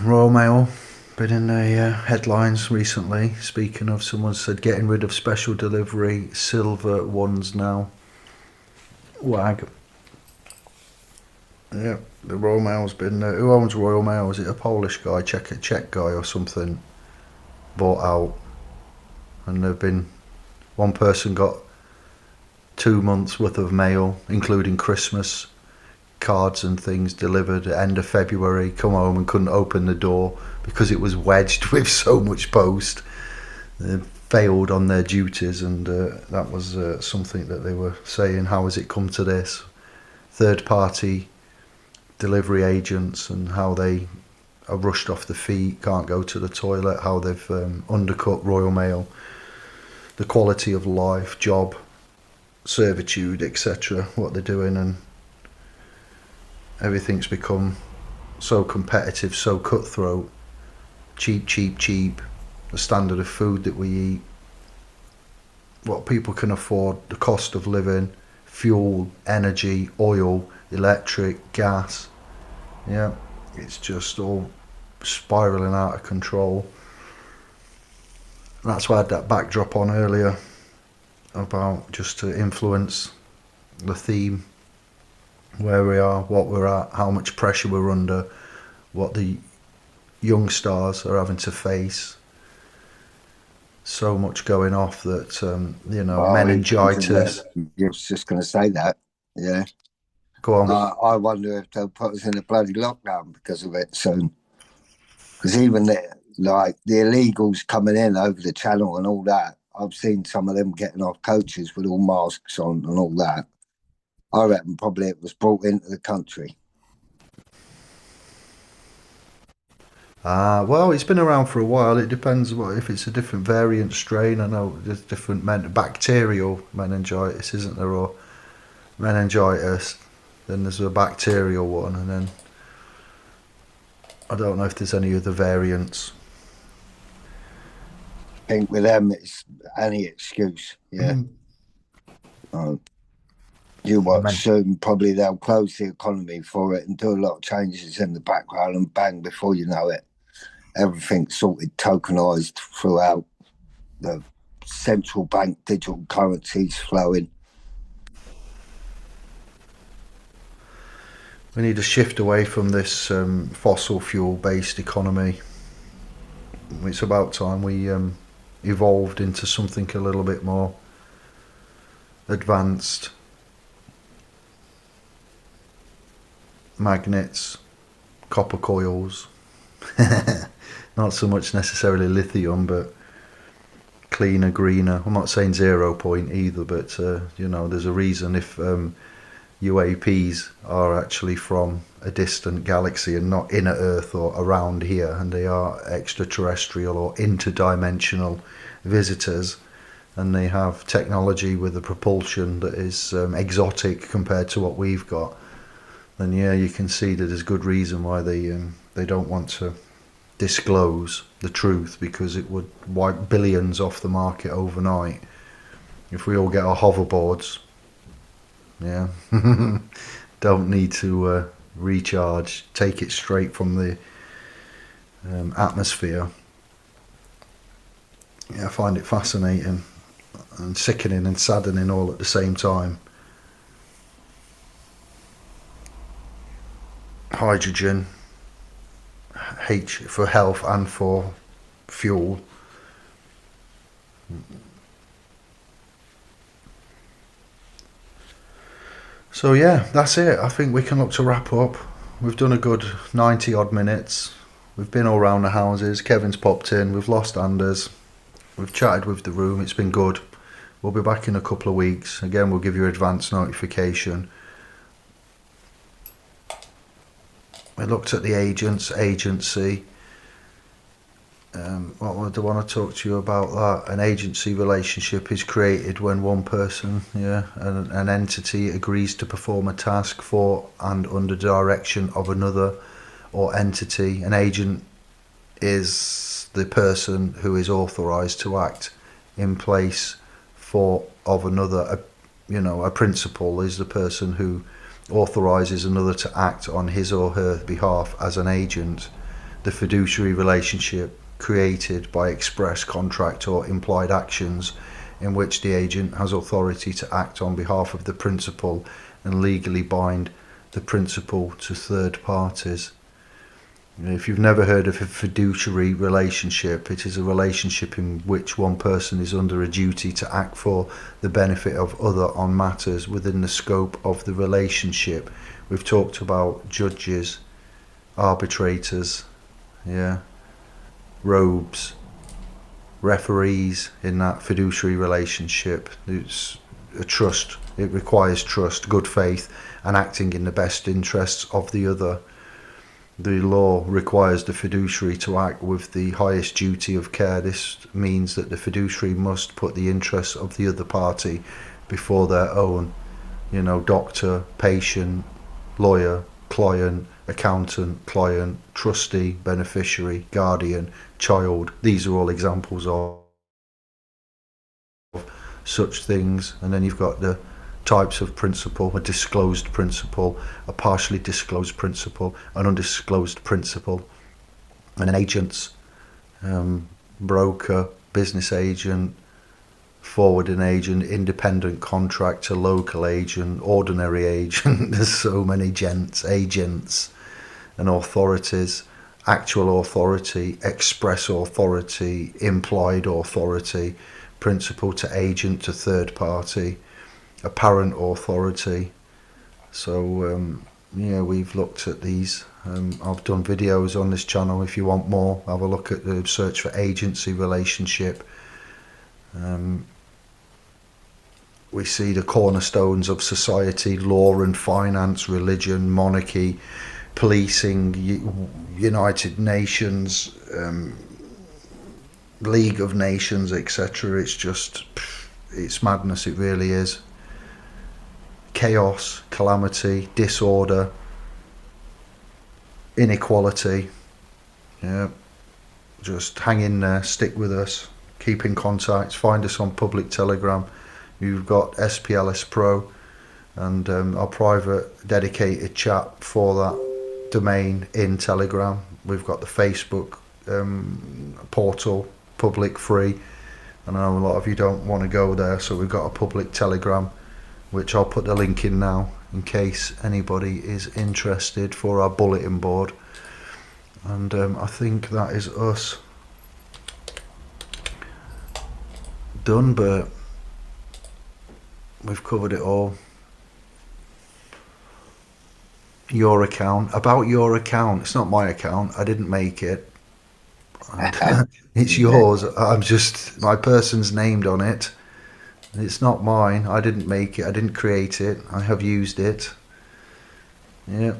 Royal Mail. Been in the headlines recently. Speaking of, someone said getting rid of special delivery silver ones now. Wag. Yeah, the Royal Mail's been. Who owns Royal Mail? Is it a Polish guy, Czech guy, or something? Bought out, and there've been one person got 2 months worth of mail, including Christmas cards and things delivered at end of February. Come home and couldn't open the door because it was wedged with so much post. failed on their duties, and that was something that they were saying. How has it come to this? Third-party delivery agents, and how they are rushed off the feet, can't go to the toilet, how they've undercut Royal Mail, the quality of life, job, servitude, etc., what they're doing, and everything's become so competitive, so cutthroat, cheap, the standard of food that we eat, what people can afford, the cost of living, fuel, energy, oil, electric, gas. Yeah, it's just all spiraling out of control. That's why I had that backdrop on earlier about just to influence the theme, where we are, what we're at, how much pressure we're under, what the young stars are having to face. So much going off that, meningitis. I was just going to say that. Yeah. Go on. I wonder if they'll put us in a bloody lockdown because of it soon. Because even the illegals coming in over the channel and all that, I've seen some of them getting off coaches with all masks on and all that. I reckon probably it was brought into the country. Well, it's been around for a while. It depends if it's a different variant strain. I know there's different bacterial meningitis, isn't there, or meningitis. Then there's a bacterial one, and then I don't know if there's any other variants. I think with them, it's any excuse. Yeah. You watch soon, probably they'll close the economy for it and do a lot of changes in the background, and bang, before you know it, everything's sorted, tokenized throughout, the central bank digital currencies flowing. We need to shift away from this fossil fuel based economy. It's about time we evolved into something a little bit more advanced. Magnets, copper coils, not so much necessarily lithium, but cleaner, greener. I'm not saying 0 point either, but there's a reason if UAPs are actually from a distant galaxy and not inner Earth or around here, and they are extraterrestrial or interdimensional visitors, and they have technology with a propulsion that is exotic compared to what we've got, then yeah, you can see that there's good reason why they don't want to disclose the truth, because it would wipe billions off the market overnight if we all get our hoverboards. Yeah. Don't need to recharge, take it straight from the atmosphere. Yeah, I find it fascinating and sickening and saddening all at the same time. Hydrogen, H for health and for fuel. So yeah, that's it. I think we can look to wrap up. We've done a good 90 odd minutes. We've been all around the houses. Kevin's popped in. We've lost Anders. We've chatted with the room. It's been good. We'll be back in a couple of weeks. Again, we'll give you advance notification. We looked at the agency. What do I want to talk to you about that? An agency relationship is created when one person, an entity agrees to perform a task for and under direction of another or entity. An agent is the person who is authorized to act in place of another. A principal is the person who authorizes another to act on his or her behalf as an agent. The fiduciary relationship created by express contract or implied actions in which the agent has authority to act on behalf of the principal and legally bind the principal to third parties. If you've never heard of a fiduciary relationship, it is a relationship in which one person is under a duty to act for the benefit of other on matters within the scope of the relationship. We've talked about judges, arbitrators, robes, referees in that fiduciary relationship. It's a trust. It requires trust, good faith, and acting in the best interests of the other. The law requires the fiduciary to act with the highest duty of care. This means that the fiduciary must put the interests of the other party before their own. You know, doctor, patient, lawyer, client, accountant, client, trustee, beneficiary, guardian, child. These are all examples of such things. And then you've got the types of principle: a disclosed principle, a partially disclosed principle, an undisclosed principle, and an agent's broker, business agent, forwarding agent, independent contractor, local agent, ordinary agent. There's so many gents, agents, and authorities: actual authority, express authority, implied authority, principal to agent to third party, apparent authority. So yeah, we've looked at these. I've done videos on this channel. If you want more, have a look at the search for agency relationship. We see the cornerstones of society: law and finance, religion, monarchy, policing, United Nations, League of Nations, etc. It's just, it's madness. It really is. Chaos, calamity, disorder, inequality. Yeah, just hang in there, stick with us, keep in contact, find us on public Telegram. You've got SPLS Pro and our private dedicated chat for that domain in Telegram. We've got the Facebook portal, public free. I know a lot of you don't want to go there, so we've got a public Telegram, which I'll put the link in now in case anybody is interested, for our bulletin board. And I think that is us done, but we've covered it all. Your account, about your account. It's not my account. I didn't make it. It's yours. I'm just, my person's named on it. It's not mine. I didn't make it. I didn't create it. I have used it. Yeah.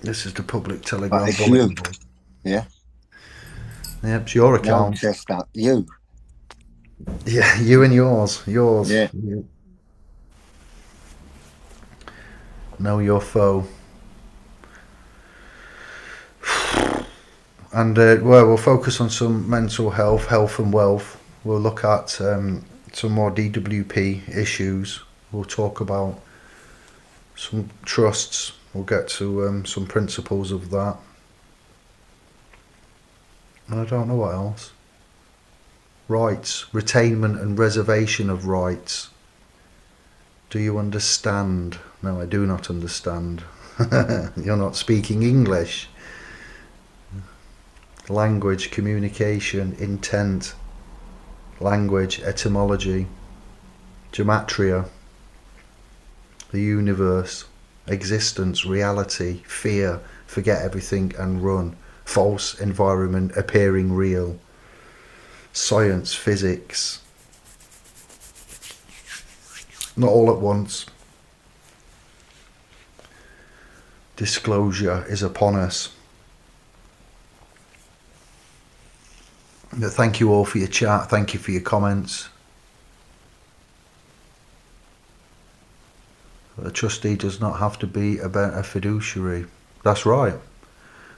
This is the public Telegram. But it's you. Yeah. Yeah, it's your No account. chestnut. You. Yeah, you and yours. Yours. Yeah. You. Know your foe. And well, we'll focus on some mental health, health and wealth. We'll look at some more DWP issues. We'll talk about some trusts. We'll get to some principles of that. And I don't know what else. Rights, retainment and reservation of rights. Do you understand? No, I do not understand. You're not speaking English. Language, communication, intent, language, etymology, gematria, the universe, existence, reality, fear, forget everything and run, false environment appearing real, science, physics, not all at once. Disclosure is upon us. But thank you all for your chat. Thank you for your comments. A trustee does not have to be about a fiduciary. That's right.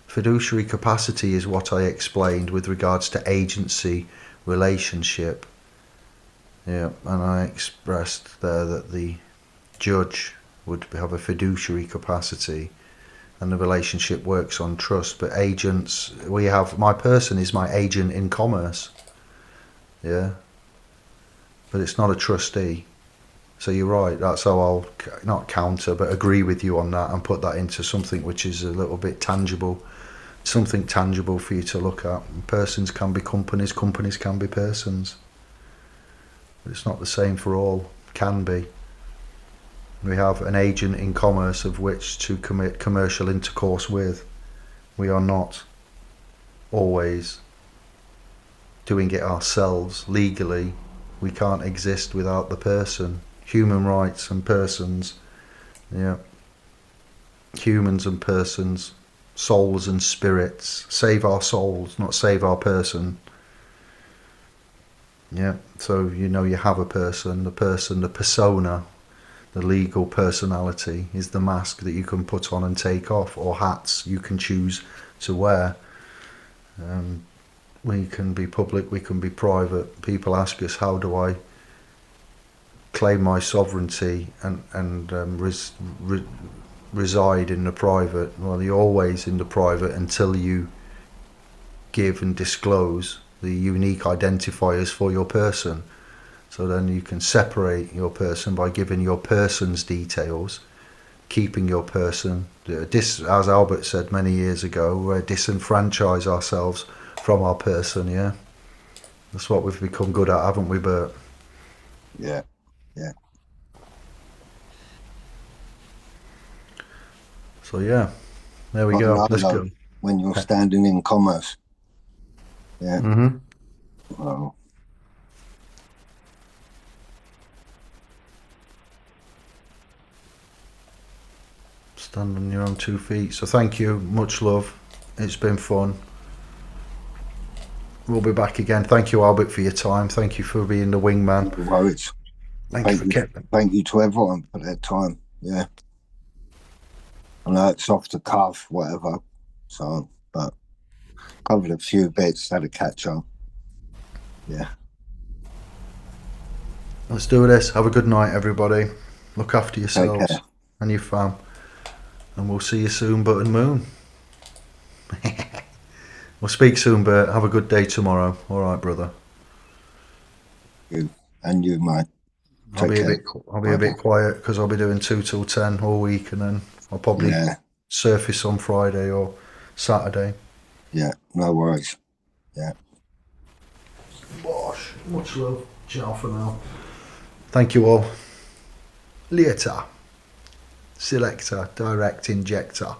Fiduciary capacity is what I explained with regards to agency relationship. Yeah, and I expressed there that the judge would have a fiduciary capacity and the relationship works on trust. But agents, we have, my person is my agent in commerce. Yeah. But it's not a trustee. So you're right, that's how I'll not counter, but agree with you on that and put that into something which is a little bit tangible. Something tangible for you to look at. Persons can be companies, companies can be persons. But it's not the same for all, can be. We have an agent in commerce of which to commit commercial intercourse with. We are not always doing it ourselves legally. We can't exist without the person. Human rights and persons. Yeah. Humans and persons. Souls and spirits. Save our souls, not save our person. Yeah. So you have a person, the persona, the legal personality is the mask that you can put on and take off, or hats you can choose to wear. We can be public, we can be private. People ask us, how do I claim my sovereignty and reside in the private? Well, you're always in the private until you give and disclose the unique identifiers for your person. So then you can separate your person by giving your person's details, keeping your person, as Albert said many years ago, disenfranchise ourselves from our person. Yeah, that's what we've become good at, haven't we, Bert? Yeah. So yeah, there we Not go. now, Let's though, go. when you're standing in commerce. Yeah. Mm-hmm. Well, Stand on your own 2 feet. So thank you, much love. It's been fun. We'll be back again. Thank you, Albert, for your time. Thank you for being the wingman. no worries. Thank you for keeping. Thank you to everyone for their time. Yeah. I know it's off the cuff, whatever. So, but covered a few bits, had a catch up. Yeah. Let's do this. Have a good night, everybody. Look after yourselves care. and your fam. And we'll see you soon, Button Moon. We'll speak soon, Bert. Have a good day tomorrow. All right, brother. You and you, mate. I'll be Bye-bye. a bit quiet because I'll be doing 2 till 10 all week, and then I'll probably surface on Friday or Saturday. Yeah, no worries. Yeah. Bosh. Much love. Ciao for now. Thank you all. Later. Selector, direct injector.